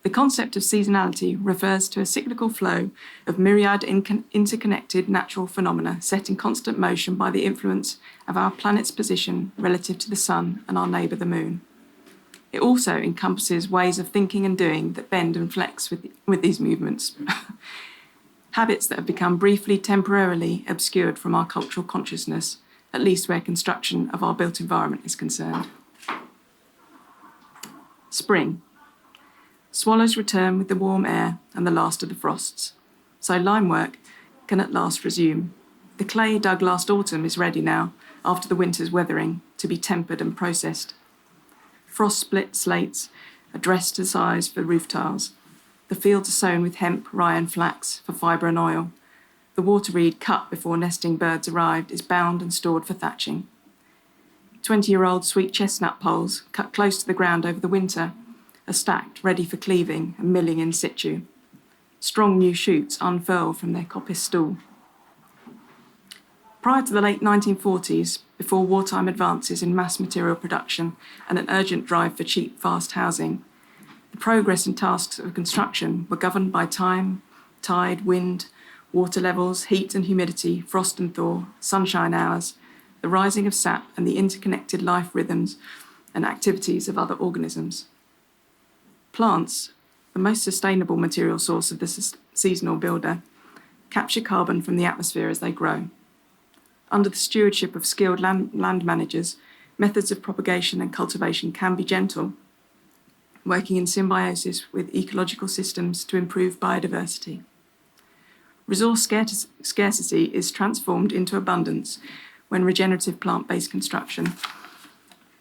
Speaker 9: The concept of seasonality refers to a cyclical flow of myriad interconnected natural phenomena set in constant motion by the influence of our planet's position relative to the sun and our neighbour the moon. It also encompasses ways of thinking and doing that bend and flex with these movements. Habits that have become briefly, temporarily obscured from our cultural consciousness, at least where construction of our built environment is concerned. Spring. Swallows return with the warm air and the last of the frosts, so lime work can at last resume. The clay dug last autumn is ready now, after the winter's weathering, to be tempered and processed. Frost-split slates are dressed to size for roof tiles. The fields are sown with hemp, rye and flax for fibre and oil. The water reed cut before nesting birds arrived is bound and stored for thatching. 20-year-old sweet chestnut poles, cut close to the ground over the winter, are stacked ready for cleaving and milling in situ. Strong new shoots unfurl from their coppice stool. Prior to the late 1940s, before wartime advances in mass material production and an urgent drive for cheap, fast housing, the progress and tasks of construction were governed by time, tide, wind, water levels, heat and humidity, frost and thaw, sunshine hours, the rising of sap and the interconnected life rhythms and activities of other organisms. Plants, the most sustainable material source of the seasonal builder, capture carbon from the atmosphere as they grow. Under the stewardship of skilled land managers, methods of propagation and cultivation can be gentle, working in symbiosis with ecological systems to improve biodiversity. Resource scarcity is transformed into abundance when regenerative plant-based construction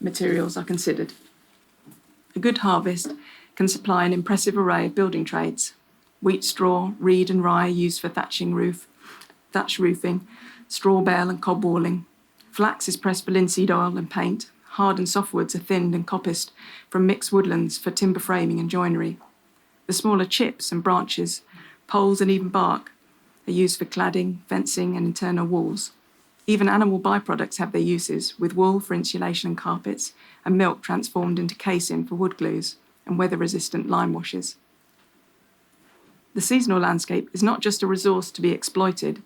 Speaker 9: materials are considered. A good harvest can supply an impressive array of building trades. Wheat straw, reed and rye used for thatch roofing, straw bale and cob walling. Flax is pressed for linseed oil and paint. Hard and softwoods are thinned and coppiced from mixed woodlands for timber framing and joinery. The smaller chips and branches, poles and even bark are used for cladding, fencing and internal walls. Even animal byproducts have their uses, with wool for insulation and carpets and milk transformed into casein for wood glues and weather-resistant lime washes. The seasonal landscape is not just a resource to be exploited,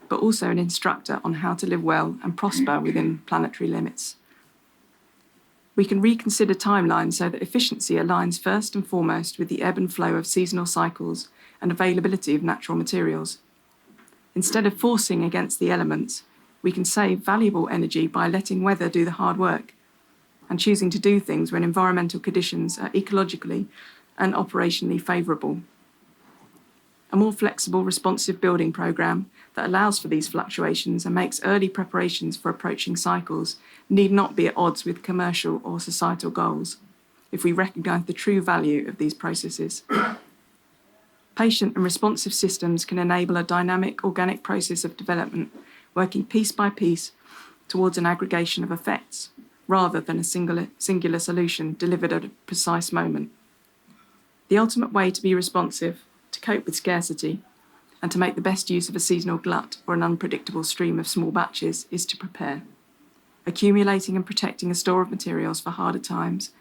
Speaker 9: but also an instructor on how to live well and prosper within planetary limits. We can reconsider timelines so that efficiency aligns first and foremost with the ebb and flow of seasonal cycles and availability of natural materials. Instead of forcing against the elements, we can save valuable energy by letting weather do the hard work and choosing to do things when environmental conditions are ecologically and operationally favourable. A more flexible, responsive building programme that allows for these fluctuations and makes early preparations for approaching cycles need not be at odds with commercial or societal goals, if we recognise the true value of these processes. Patient and responsive systems can enable a dynamic, organic process of development, working piece by piece towards an aggregation of effects, rather than a singular solution delivered at a precise moment. The ultimate way to be responsive, to cope with scarcity, and to make the best use of a seasonal glut or an unpredictable stream of small batches is to prepare. Accumulating and protecting a store of materials for harder times,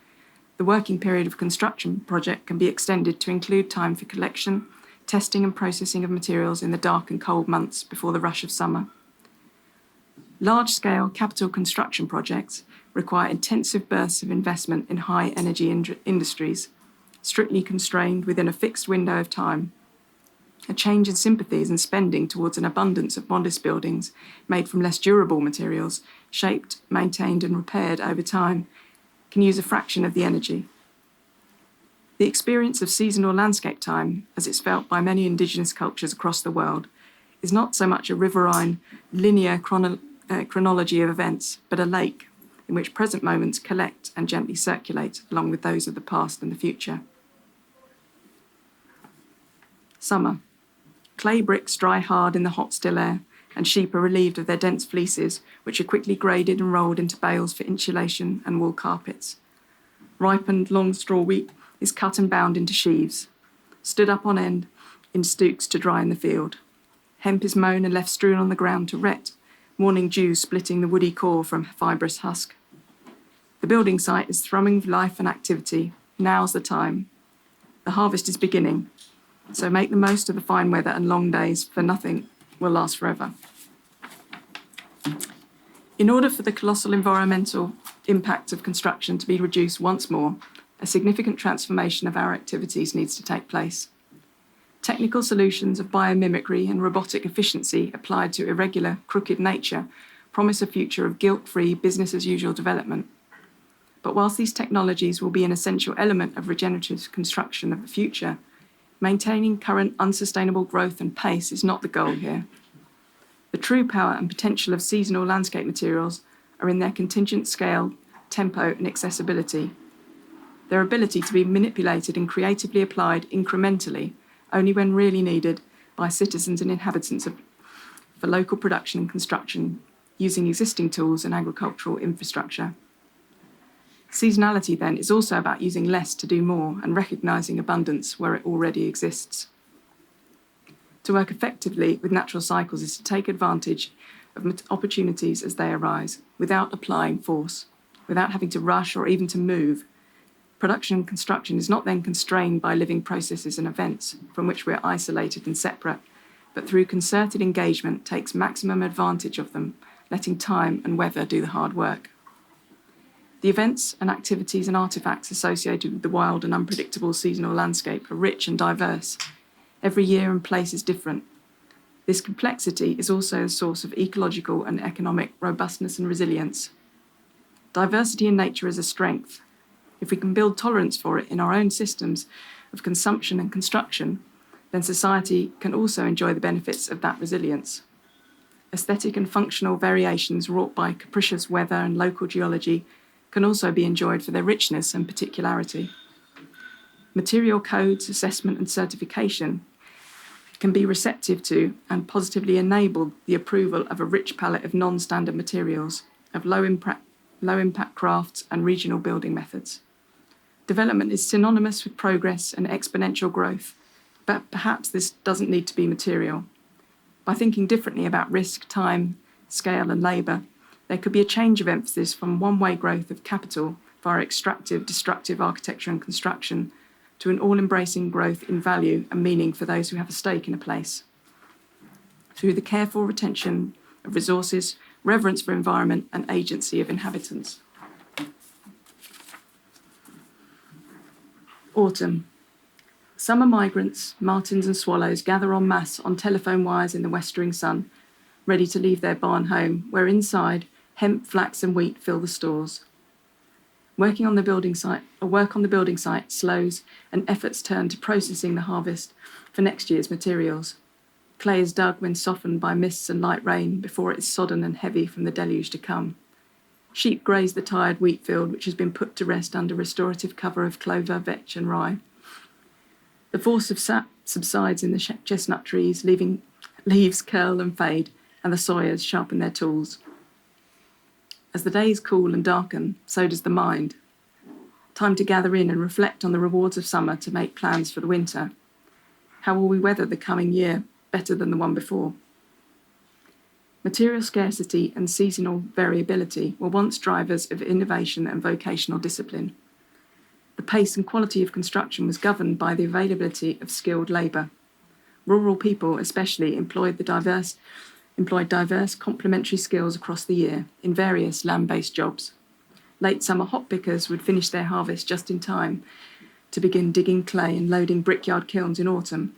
Speaker 9: the working period of a construction project can be extended to include time for collection, testing and processing of materials in the dark and cold months before the rush of summer. Large-scale capital construction projects require intensive bursts of investment in high-energy industries, strictly constrained within a fixed window of time. A change in sympathies and spending towards an abundance of modest buildings made from less durable materials, shaped, maintained and repaired over time, can use a fraction of the energy. The experience of seasonal landscape time, as it's felt by many indigenous cultures across the world, is not so much a riverine, linear chronology of events, but a lake in which present moments collect and gently circulate along with those of the past and the future. Summer. Clay bricks dry hard in the hot still air, and sheep are relieved of their dense fleeces, which are quickly graded and rolled into bales for insulation and wool carpets. Ripened long straw wheat is cut and bound into sheaves, stood up on end in stooks to dry in the field. Hemp is mown and left strewn on the ground to wet, morning dew splitting the woody core from fibrous husk. The building site is thrumming with life and activity. Now's the time. The harvest is beginning, so make the most of the fine weather and long days, for nothing will last forever. In order for the colossal environmental impact of construction to be reduced once more, a significant transformation of our activities needs to take place. Technical solutions of biomimicry and robotic efficiency applied to irregular, crooked nature promise a future of guilt-free, business-as-usual development. But whilst these technologies will be an essential element of regenerative construction of the future, maintaining current unsustainable growth and pace is not the goal here. The true power and potential of seasonal landscape materials are in their contingent scale, tempo and accessibility. Their ability to be manipulated and creatively applied incrementally only when really needed by citizens and inhabitants for local production and construction using existing tools and agricultural infrastructure. Seasonality, then, is also about using less to do more and recognising abundance where it already exists. To work effectively with natural cycles is to take advantage of opportunities as they arise, without applying force, without having to rush or even to move. Production and construction is not then constrained by living processes and events from which we are isolated and separate, but through concerted engagement takes maximum advantage of them, letting time and weather do the hard work. The events and activities and artefacts associated with the wild and unpredictable seasonal landscape are rich and diverse. Every year and place is different. This complexity is also a source of ecological and economic robustness and resilience. Diversity in nature is a strength. If we can build tolerance for it in our own systems of consumption and construction, then society can also enjoy the benefits of that resilience. Aesthetic and functional variations wrought by capricious weather and local geology can also be enjoyed for their richness and particularity. Material codes, assessment and certification can be receptive to and positively enable the approval of a rich palette of non-standard materials, of low-impact crafts and regional building methods. Development is synonymous with progress and exponential growth, but perhaps this doesn't need to be material. By thinking differently about risk, time, scale and labour, there could be a change of emphasis from one-way growth of capital via extractive, destructive architecture and construction to an all-embracing growth in value and meaning for those who have a stake in a place. Through the careful retention of resources, reverence for environment and agency of inhabitants. Autumn. Summer migrants, martins and swallows gather en masse on telephone wires in the westering sun, ready to leave their barn home, where inside hemp, flax and wheat fill the stores. Work on the building site slows, and efforts turn to processing the harvest for next year's materials. Clay is dug when softened by mists and light rain before it is sodden and heavy from the deluge to come. Sheep graze the tired wheat field, which has been put to rest under restorative cover of clover, vetch and rye. The force of sap subsides in the chestnut trees, leaving leaves curl and fade, and the sawyers sharpen their tools. As the days cool and darken, so does the mind. Time to gather in and reflect on the rewards of summer to make plans for the winter. How will we weather the coming year better than the one before? Material scarcity and seasonal variability were once drivers of innovation and vocational discipline. The pace and quality of construction was governed by the availability of skilled labour. Rural people especially employed diverse complementary skills across the year in various land-based jobs. Late summer hop pickers would finish their harvest just in time to begin digging clay and loading brickyard kilns in autumn.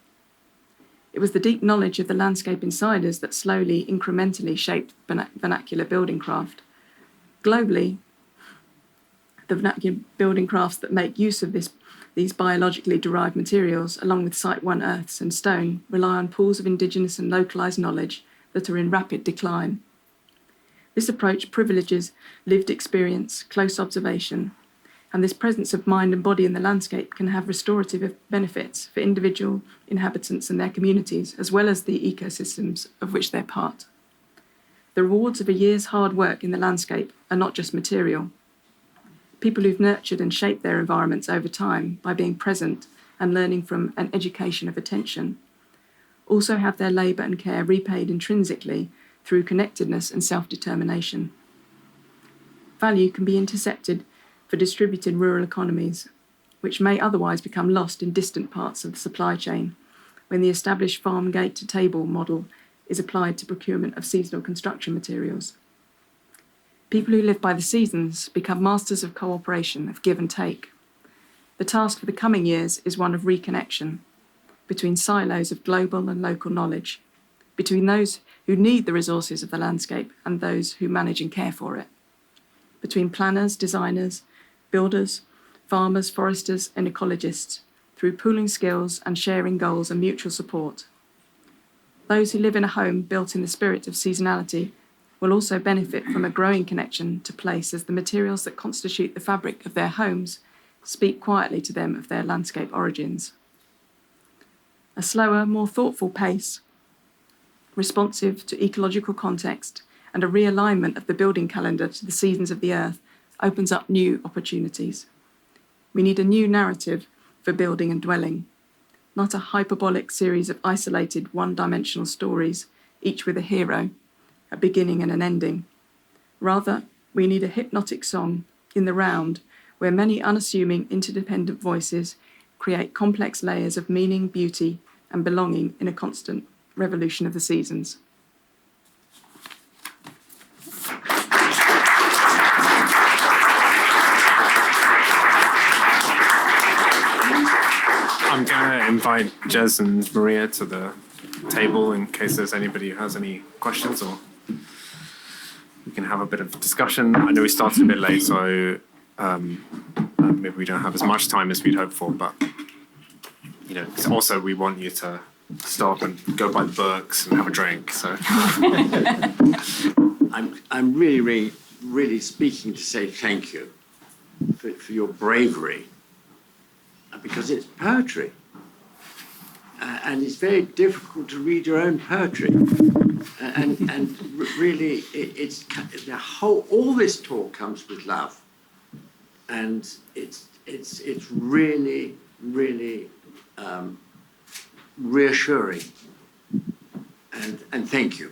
Speaker 9: It was the deep knowledge of the landscape insiders that slowly, incrementally shaped vernacular building craft. Globally, the vernacular building crafts that make use of these biologically derived materials, along with Site 1 earths and stone, rely on pools of indigenous and localised knowledge that are in rapid decline. This approach privileges lived experience, close observation, and this presence of mind and body in the landscape can have restorative benefits for individual inhabitants and their communities, as well as the ecosystems of which they're part. The rewards of a year's hard work in the landscape are not just material. People who've nurtured and shaped their environments over time by being present and learning from an education of attention also have their labour and care repaid intrinsically through connectedness and self-determination. Value can be intercepted for distributed rural economies, which may otherwise become lost in distant parts of the supply chain when the established farm gate-to-table model is applied to procurement of seasonal construction materials. People who live by the seasons become masters of cooperation, of give and take. The task for the coming years is one of reconnection between silos of global and local knowledge, between those who need the resources of the landscape and those who manage and care for it, between planners, designers, builders, farmers, foresters and ecologists, through pooling skills and sharing goals and mutual support. Those who live in a home built in the spirit of seasonality will also benefit from a growing connection to place, as the materials that constitute the fabric of their homes speak quietly to them of their landscape origins. A slower, more thoughtful pace, responsive to ecological context, and a realignment of the building calendar to the seasons of the earth opens up new opportunities. We need a new narrative for building and dwelling, not a hyperbolic series of isolated one-dimensional stories, each with a hero, a beginning and an ending. Rather, we need a hypnotic song in the round where many unassuming interdependent voices create complex layers of meaning, beauty and belonging in a constant revolution of the seasons.
Speaker 2: I'm going to invite Jez and Maria to the table in case there's anybody who has any questions, or we can have a bit of discussion. I know we started a bit late, so maybe we don't have as much time as we'd hoped for, but you know, also we want you to stop and go buy the books and have a drink. So
Speaker 10: I'm really speaking to say thank you for your bravery, because it's poetry, and it's very difficult to read your own poetry, and really it's the whole, all this talk comes with love, and it's really reassuring, and thank you.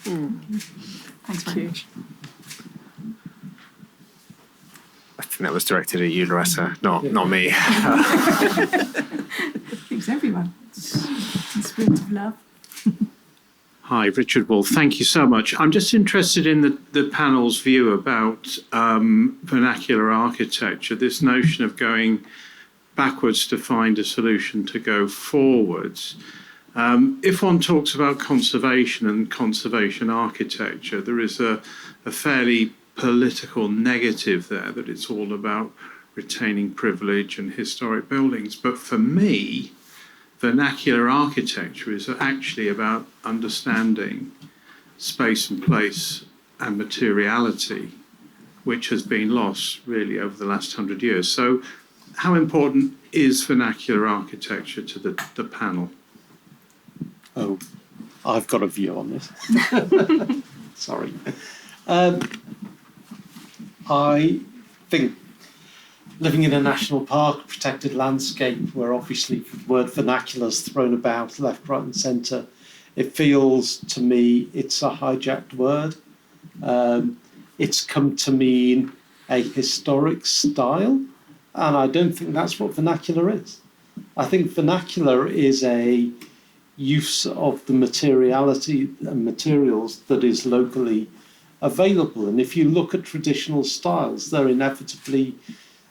Speaker 9: Thanks very much.
Speaker 2: I think that was directed at you, Loretta, not me.
Speaker 9: Thanks everyone. It's a spirit of love.
Speaker 11: Hi, Richard Wolf. Thank you so much. I'm just interested in the panel's view about vernacular architecture, this notion of going backwards to find a solution to go forwards. If one talks about conservation and conservation architecture, there is a fairly political negative there, that it's all about retaining privilege and historic buildings. But for me, vernacular architecture is actually about understanding space and place and materiality, which has been lost really over the last 100 years. So how important is vernacular architecture to the panel?
Speaker 8: Oh, I've got a view on this. Sorry. I think living in a national park, protected landscape, where obviously the word vernacular is thrown about left, right and centre, it feels to me it's a hijacked word. It's come to mean a historic style, and I don't think that's what vernacular is. I think vernacular is a use of the materiality and materials that is locally available. And if you look at traditional styles, they're inevitably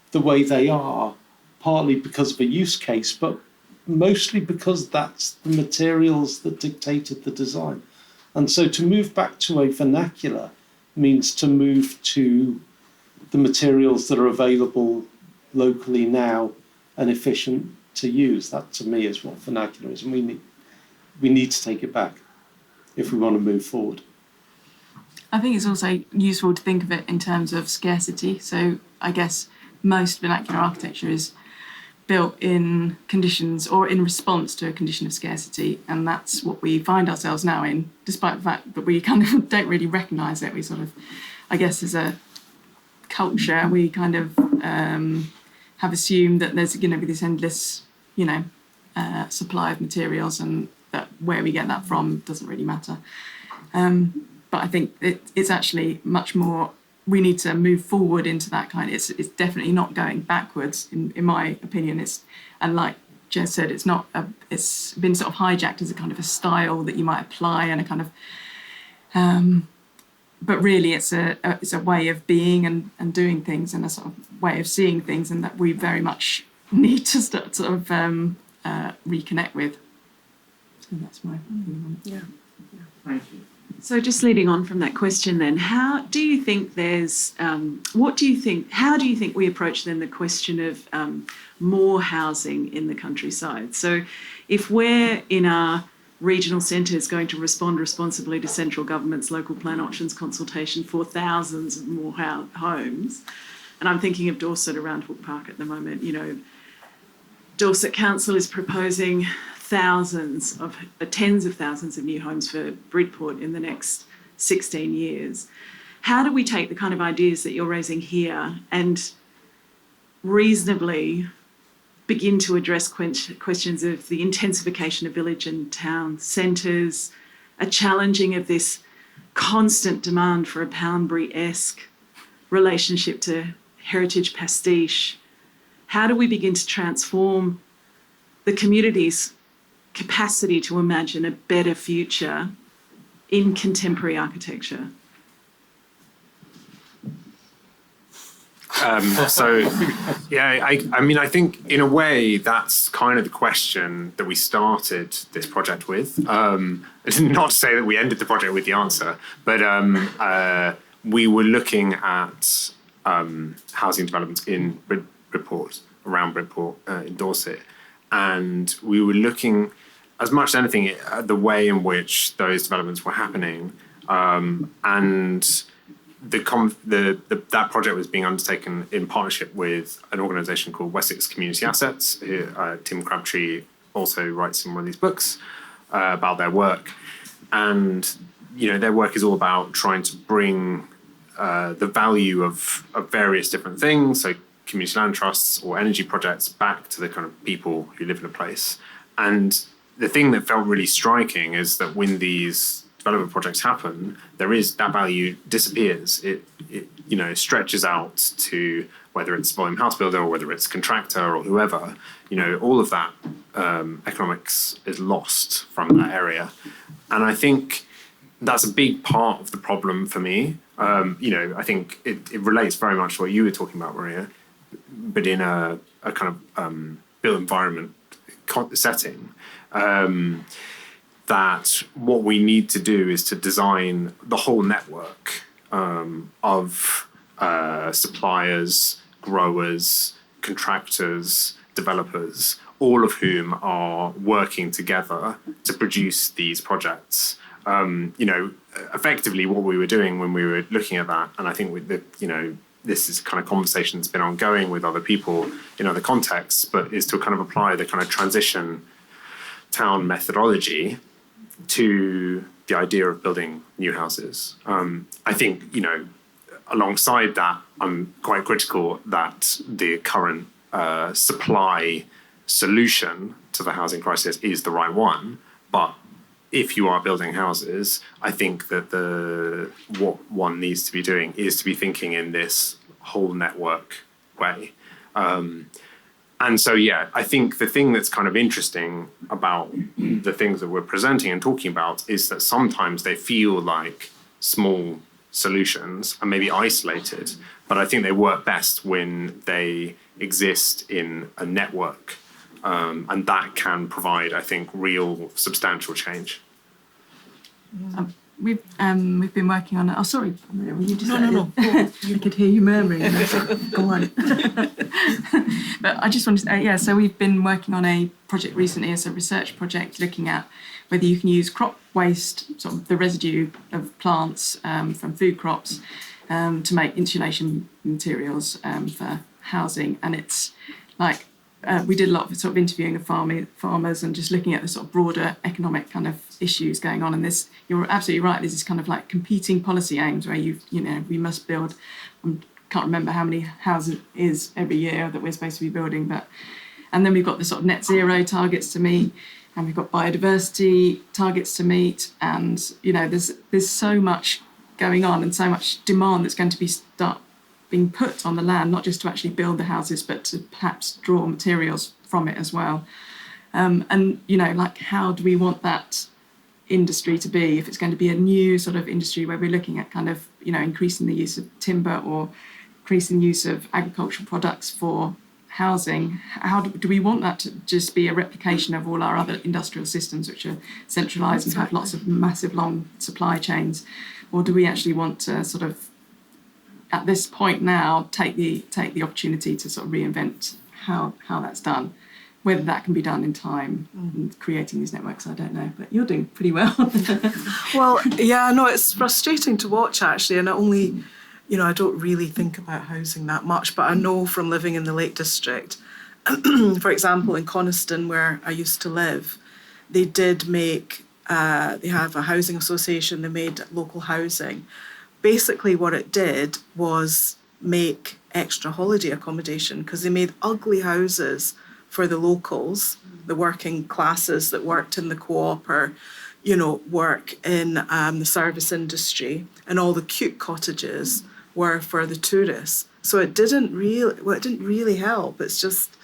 Speaker 8: the way they are, partly because of a use case, but mostly because that's the materials that dictated the design. And so to move back to a vernacular means to move to the materials that are available locally now and efficient to use. That to me is what vernacular is, and we need to take it back if we want to move forward.
Speaker 9: I think it's also useful to think of it in terms of scarcity. So I guess most vernacular architecture is built in conditions or in response to a condition of scarcity, and that's what we find ourselves now in, despite the fact that we kind of don't really recognise it. We sort of, I guess as a culture, we kind of have assumed that there's going to be this endless, supply of materials, and that where we get that from doesn't really matter. But I think it's actually much more, we need to move forward into that kind of, it's definitely not going backwards, in my opinion. And like Jess said, it's been sort of hijacked as a kind of a style that you might apply and a kind of, but really it's a way of being and doing things, and a sort of way of seeing things, and that we very much need to sort of reconnect with. So that's my opinion.
Speaker 12: Yeah.
Speaker 11: Thank you.
Speaker 12: So just leading on from that question then, how do you think we approach then the question of more housing in the countryside? So if we're in our regional centres going to respond responsibly to central government's local plan options consultation for thousands of more homes, and I'm thinking of Dorset around Hook Park at the moment, Dorset Council is proposing tens of thousands of new homes for Bridport in the next 16 years. How do we take the kind of ideas that you're raising here and reasonably begin to address questions of the intensification of village and town centres, a challenging of this constant demand for a Poundbury-esque relationship to heritage pastiche? How do we begin to transform the community's capacity to imagine a better future in contemporary architecture?
Speaker 2: I think in a way that's kind of the question that we started this project with. Not to say that we ended the project with the answer, but we were looking at housing developments in around Bridport in Dorset, and we were looking as much as anything at the way in which those developments were happening, and that project was being undertaken in partnership with an organisation called Wessex Community Assets. Tim Crabtree also writes in one of these books about their work, and their work is all about trying to bring the value of various different things, so community land trusts or energy projects, back to the kind of people who live in a place. And the thing that felt really striking is that when these development projects happen, that value disappears. It stretches out to whether it's volume house builder or whether it's contractor or whoever. All of that economics is lost from that area, and I think that's a big part of the problem for me. I think it relates very much to what you were talking about, Maria, but in a kind of built environment setting. That what we need to do is to design the whole network of suppliers, growers, contractors, developers, all of whom are working together to produce these projects. Effectively what we were doing when we were looking at that, and I think this is kind of conversation that's been ongoing with other people in other contexts, but is to kind of apply the kind of transition town methodology to the idea of building new houses. I think, alongside that, I'm quite critical that the current supply solution to the housing crisis is the right one. But if you are building houses, I think that what one needs to be doing is to be thinking in this whole network way. And so, I think the thing that's kind of interesting about the things that we're presenting and talking about is that sometimes they feel like small solutions and maybe isolated, but I think they work best when they exist in a network. And that can provide, I think, real substantial change.
Speaker 9: We've been working on. Oh, sorry, Maria, were you just
Speaker 7: No.
Speaker 9: I could hear you murmuring. Go on. But I just wanted to. So we've been working on a project recently as a research project looking at whether you can use crop waste, sort of the residue of plants from food crops, to make insulation materials for housing, and it's like. We did a lot of sort of interviewing of farmers and just looking at the sort of broader economic kind of issues going on. And this, you're absolutely right. This is kind of like competing policy aims where we must build. Can't remember how many houses it is every year that we're supposed to be building, and then we've got the sort of net zero targets to meet, and we've got biodiversity targets to meet, and there's so much going on and so much demand that's going to be being put on the land, not just to actually build the houses, but to perhaps draw materials from it as well. How do we want that industry to be? If it's going to be a new sort of industry where we're looking at kind of, increasing the use of timber or increasing the use of agricultural products for housing, how do we want that to just be a replication of all our other industrial systems, which are centralised and have lots of massive long supply chains? Or do we actually want to sort of, at this point now, take the opportunity to sort of reinvent how that's done? Whether that can be done in time, and creating these networks, I don't know, but you're doing pretty well.
Speaker 7: Well, it's frustrating to watch actually, and I don't really think about housing that much, but I know from living in the Lake District, for example, in Coniston, where I used to live, they did make, they have a housing association, they made local housing. Basically what it did was make extra holiday accommodation, because they made ugly houses for the locals, the working classes that worked in the co-op or, work in the service industry, and all the cute cottages were for the tourists. So it didn't really help. It's just,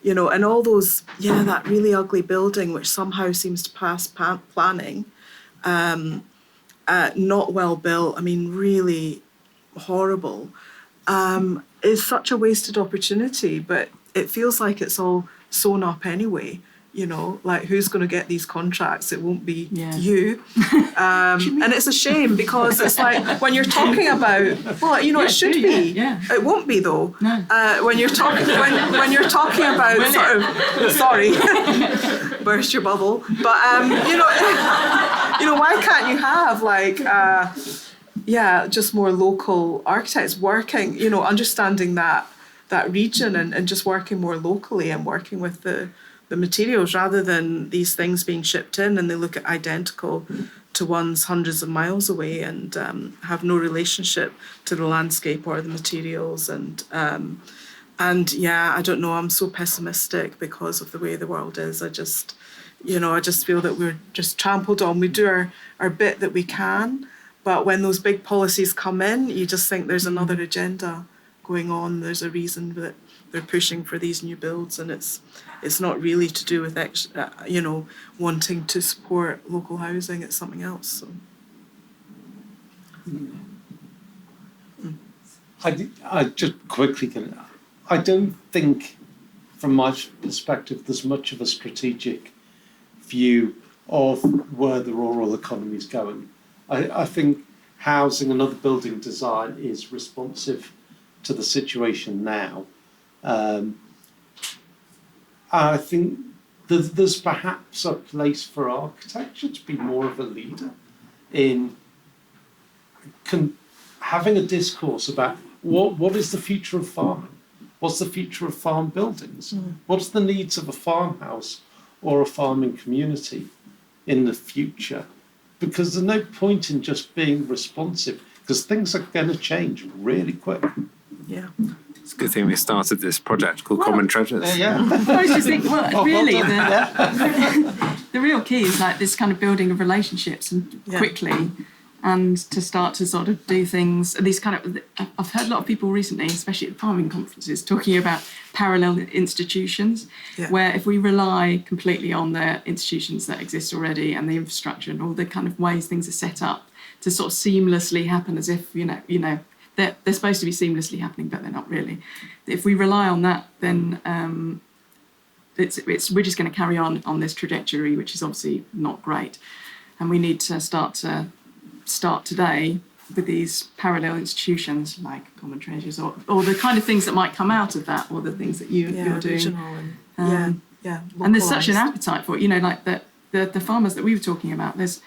Speaker 7: and all those, that really ugly building, which somehow seems to pass planning, not well built, really horrible, is such a wasted opportunity, but it feels like it's all sewn up anyway, like who's going to get these contracts? It won't be you. And it's a shame, because it's like when you're talking about, it should be. Yeah. It won't be though. No. When you're talking about sort of, sorry, burst your bubble, but why can't you have like just more local architects working, understanding that region and just working more locally and working with the materials, rather than these things being shipped in and they look identical to ones hundreds of miles away and have no relationship to the landscape or the materials. And I don't know, I'm so pessimistic because of the way the world is. I just feel that we're just trampled on. We do our bit that we can, but when those big policies come in, you just think there's another agenda going on. There's a reason that they're pushing for these new builds, and it's not really to do with wanting to support local housing. It's something else. So.
Speaker 8: I just quickly I don't think, from my perspective, there's much of a strategic view of where the rural economy is going. I think housing and other building design is responsive to the situation now. I think there's perhaps a place for architecture to be more of a leader in having a discourse about what is the future of farming? What's the future of farm buildings? What's the needs of a farmhouse or a farming community in the future? Because there's no point in just being responsive, because things are going to change really quick.
Speaker 7: Yeah.
Speaker 2: It's a good thing we started this project called Common Treasures.
Speaker 8: Yeah.
Speaker 9: I was just thinking, really,
Speaker 8: done.
Speaker 9: the real key is like this kind of building of relationships and quickly, and to start to sort of do things. These kind of, I've heard a lot of people recently, especially at farming conferences, talking about parallel institutions, where if we rely completely on the institutions that exist already and the infrastructure and all the kind of ways things are set up to sort of seamlessly happen, as if you know. They're supposed to be seamlessly happening, but they're not really. If we rely on that, then we're just going to carry on this trajectory, which is obviously not great. And we need to start today with these parallel institutions like Common Treasures, or the kind of things that might come out of that, or the things that you're doing.
Speaker 7: And,
Speaker 9: and there's such an appetite for it. You know, like the farmers that we were talking about. There's,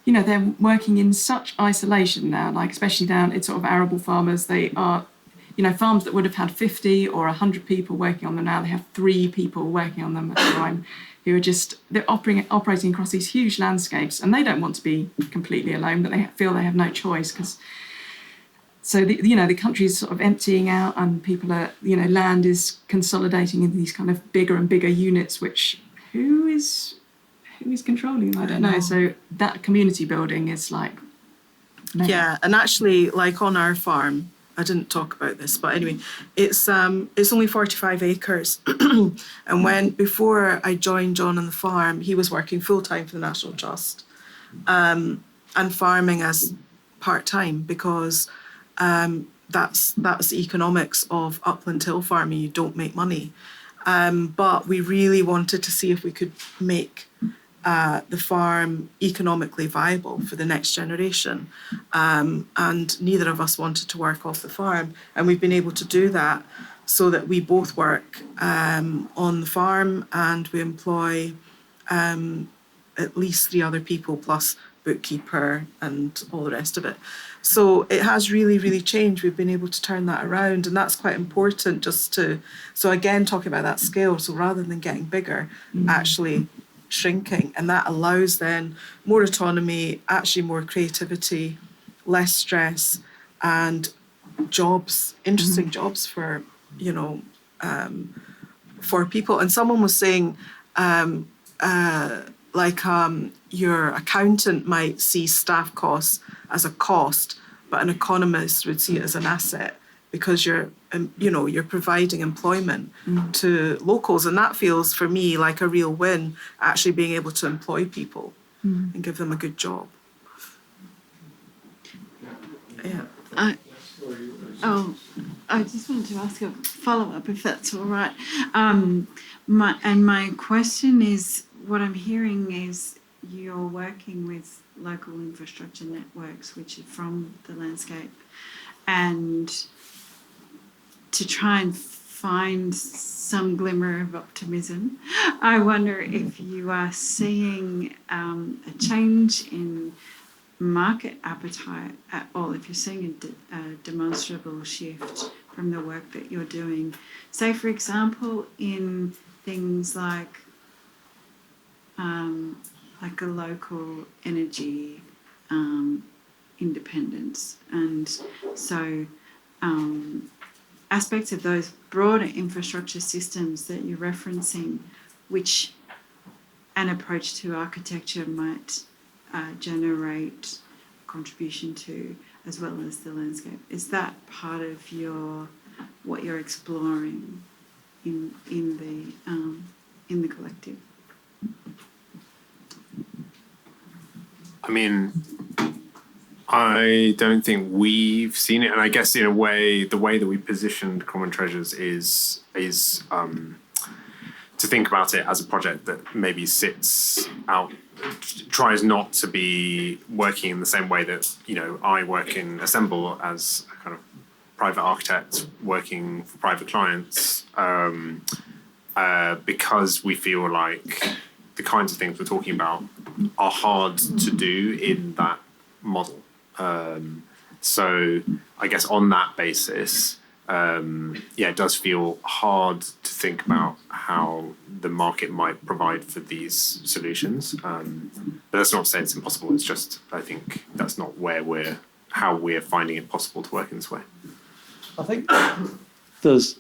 Speaker 9: you know, they're working in such isolation now, like especially down in sort of arable farmers. They are, you know, farms that would have had 50 or 100 people working on them now, they have 3 people working on them at a time, who are they're operating across these huge landscapes, and they don't want to be completely alone, but they feel they have no choice, because the country is sort of emptying out, and people are, you know, land is consolidating into these kind of bigger and bigger units, which who is controlling them? I don't know. So that community building is like...
Speaker 7: Yeah, and actually, like on our farm, I didn't talk about this, but anyway, it's only 45 acres. And before I joined John on the farm, he was working full-time for the National Trust, and farming as part-time, because that's the economics of upland hill farming. You don't make money. But we really wanted to see if we could make the farm economically viable for the next generation. And neither of us wanted to work off the farm. And we've been able to do that so that we both work on the farm, and we employ at least 3 other people plus bookkeeper and all the rest of it. So it has really, really changed. We've been able to turn that around, and that's quite important so again, talking about that scale, so rather than getting bigger, actually shrinking, and that allows then more autonomy, actually more creativity, less stress, and jobs, interesting jobs for, you know, for people. And someone was saying, your accountant might see staff costs as a cost, but an economist would see it as an asset, because you're providing employment to locals. And that feels, for me, like a real win, actually being able to employ people and give them a good job. Yeah.
Speaker 13: I just wanted to ask a follow-up, if that's all right. My question is, what I'm hearing is you're working with local infrastructure networks, which are from the landscape, and to try and find some glimmer of optimism. I wonder if you are seeing a change in market appetite at all, if you're seeing a demonstrable shift from the work that you're doing. Say, for example, in things like a local energy independence, and so aspects of those broader infrastructure systems that you're referencing, which an approach to architecture might generate contribution to, as well as the landscape. Is that part of what you're exploring in the collective?
Speaker 2: I mean, I don't think we've seen it, and I guess in a way, the way that we positioned Common Treasures is to think about it as a project that maybe sits out, tries not to be working in the same way that, I work in Assemble as a kind of private architect working for private clients, because we feel like the kinds of things we're talking about are hard to do in that model. So I guess on that basis, it does feel hard to think about how the market might provide for these solutions. But that's not to say it's impossible. It's just, I think that's not how we're finding it possible to work in this way.
Speaker 8: I think there's,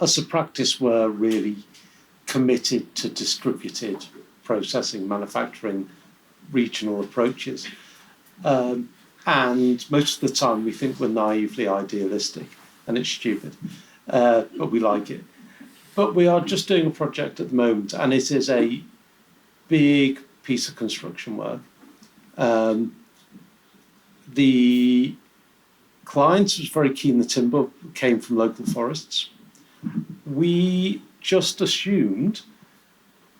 Speaker 8: as a practice, we're really committed to distributed processing, manufacturing, regional approaches. And most of the time we think we're naively idealistic and it's stupid, but we like it. But we are just doing a project at the moment, and it is a big piece of construction work. The client was very keen the timber came from local forests. We just assumed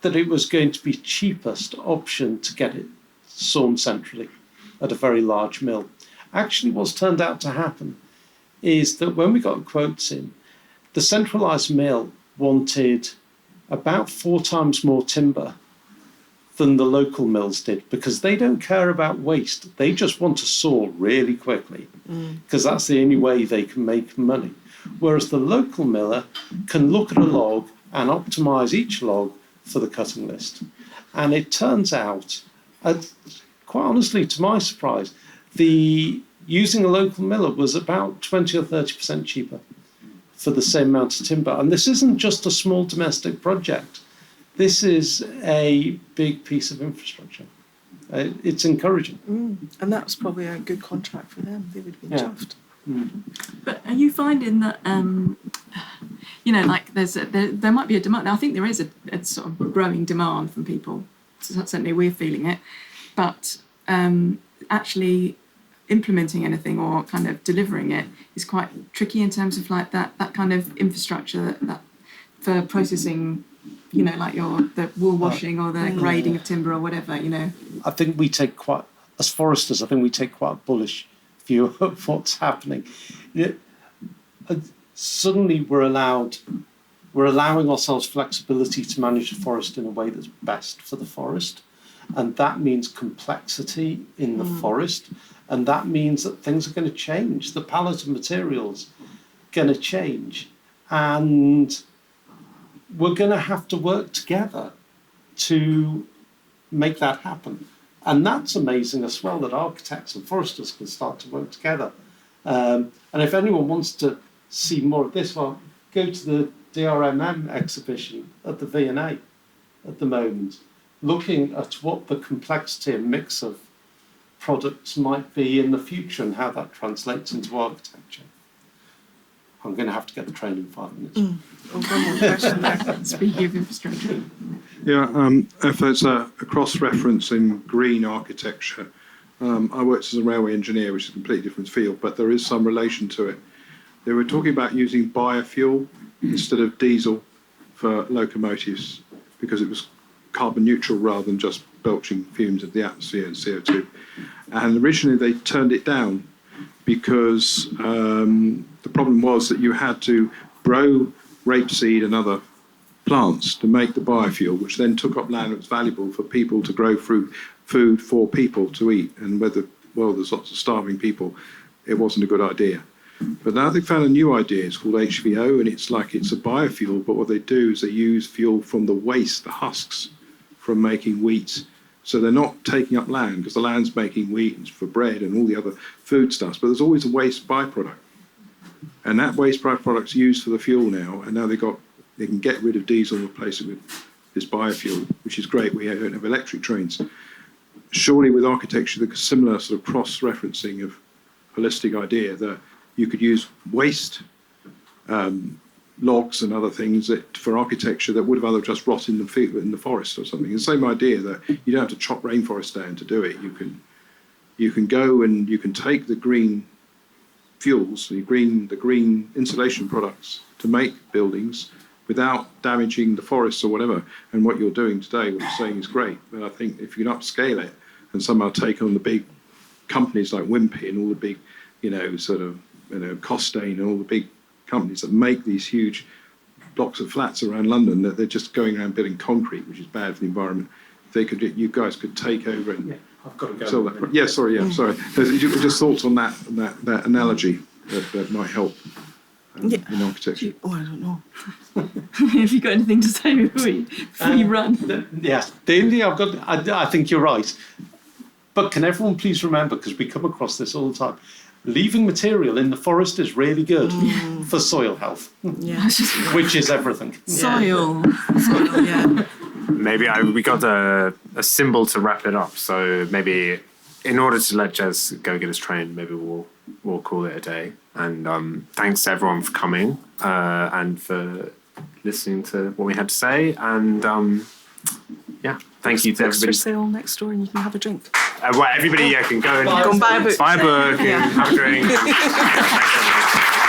Speaker 8: that it was going to be cheapest option to get it sawn centrally at a very large mill. Actually, what's turned out to happen is that when we got quotes in, the centralised mill wanted about 4 times more timber than the local mills did, because they don't care about waste. They just want to saw really quickly, because that's the only way they can make money. Whereas the local miller can look at a log and optimise each log for the cutting list. And it turns out, quite honestly, to my surprise, using a local miller was about 20 or 30% cheaper for the same amount of timber. And this isn't just a small domestic project. This is a big piece of infrastructure. It's encouraging.
Speaker 9: And that was probably a good contract for them. They would be chuffed.
Speaker 12: But are you finding that, like there might be a demand? I think there is a sort of growing demand from people. Certainly we're feeling it. But actually implementing anything or kind of delivering it is quite tricky in terms of like that kind of infrastructure that for processing, like the wool washing or the grading of timber or whatever,
Speaker 8: I think we take as foresters, we take quite a bullish view of what's happening. Suddenly we're allowing ourselves flexibility to manage the forest in a way that's best for the forest. And that means complexity in the forest. And that means that things are going to change. The palette of materials going to change. And we're going to have to work together to make that happen. And that's amazing as well, that architects and foresters can start to work together. And if anyone wants to see more of this, well, go to the DRMM exhibition at the V&A at the moment, looking at what the complexity and mix of products might be in the future and how that translates into architecture. I'm going to have to get the train in 5 minutes.
Speaker 9: One more question there. Speaking of infrastructure.
Speaker 11: If there's a cross-reference in green architecture, I worked as a railway engineer, which is a completely different field, but there is some relation to it. They were talking about using biofuel instead of diesel for locomotives because it was carbon neutral rather than just belching fumes of the atmosphere and CO2. And originally they turned it down because the problem was that you had to grow rapeseed and other plants to make the biofuel, which then took up land that was valuable for people to grow food for people to eat. And there's lots of starving people, it wasn't a good idea. But now they've found a new idea. It's called HVO, and it's a biofuel, but what they do is they use fuel from the waste, the husks, from making wheat. So they're not taking up land, because the land's making wheat for bread and all the other foodstuffs, but there's always a waste byproduct. And that waste byproduct's used for the fuel now, and now they can get rid of diesel and replace it with this biofuel, which is great. We don't have electric trains. Surely with architecture, there's a similar sort of cross-referencing of holistic idea that you could use waste logs and other things for architecture that would have otherwise just rotted in the forest or something. It's the same idea that you don't have to chop rainforest down to do it. You can go and you can take the green fuels, the green insulation products to make buildings, without damaging the forests or whatever. And what you're doing today, what you're saying is great. But I think if you can upscale it and somehow take on the big companies like Wimpy and all the big, Costain and all the big companies that make these huge blocks of flats around London, that they're just going around building concrete, which is bad for the environment. You guys could take over and
Speaker 8: I've got to go.
Speaker 11: sell that. Sorry. Just thoughts on that analogy that might help in architecture.
Speaker 7: I don't know.
Speaker 9: Have you got anything to say before you run?
Speaker 8: Yes, the only thing I've got, I think you're right. But can everyone please remember, because we come across this all the time, leaving material in the forest is really good for soil health, which is everything.
Speaker 7: Soil, yeah.
Speaker 2: Maybe we got a symbol to wrap it up. So maybe in order to let Jez go get his train, maybe we'll call it a day. And thanks to everyone for coming and for listening to what we had to say. And thank you to everybody.
Speaker 7: Extra sale next door, and you can have a drink.
Speaker 2: Everybody can go and
Speaker 7: buy a book.
Speaker 2: and have a drink. Thanks, everybody.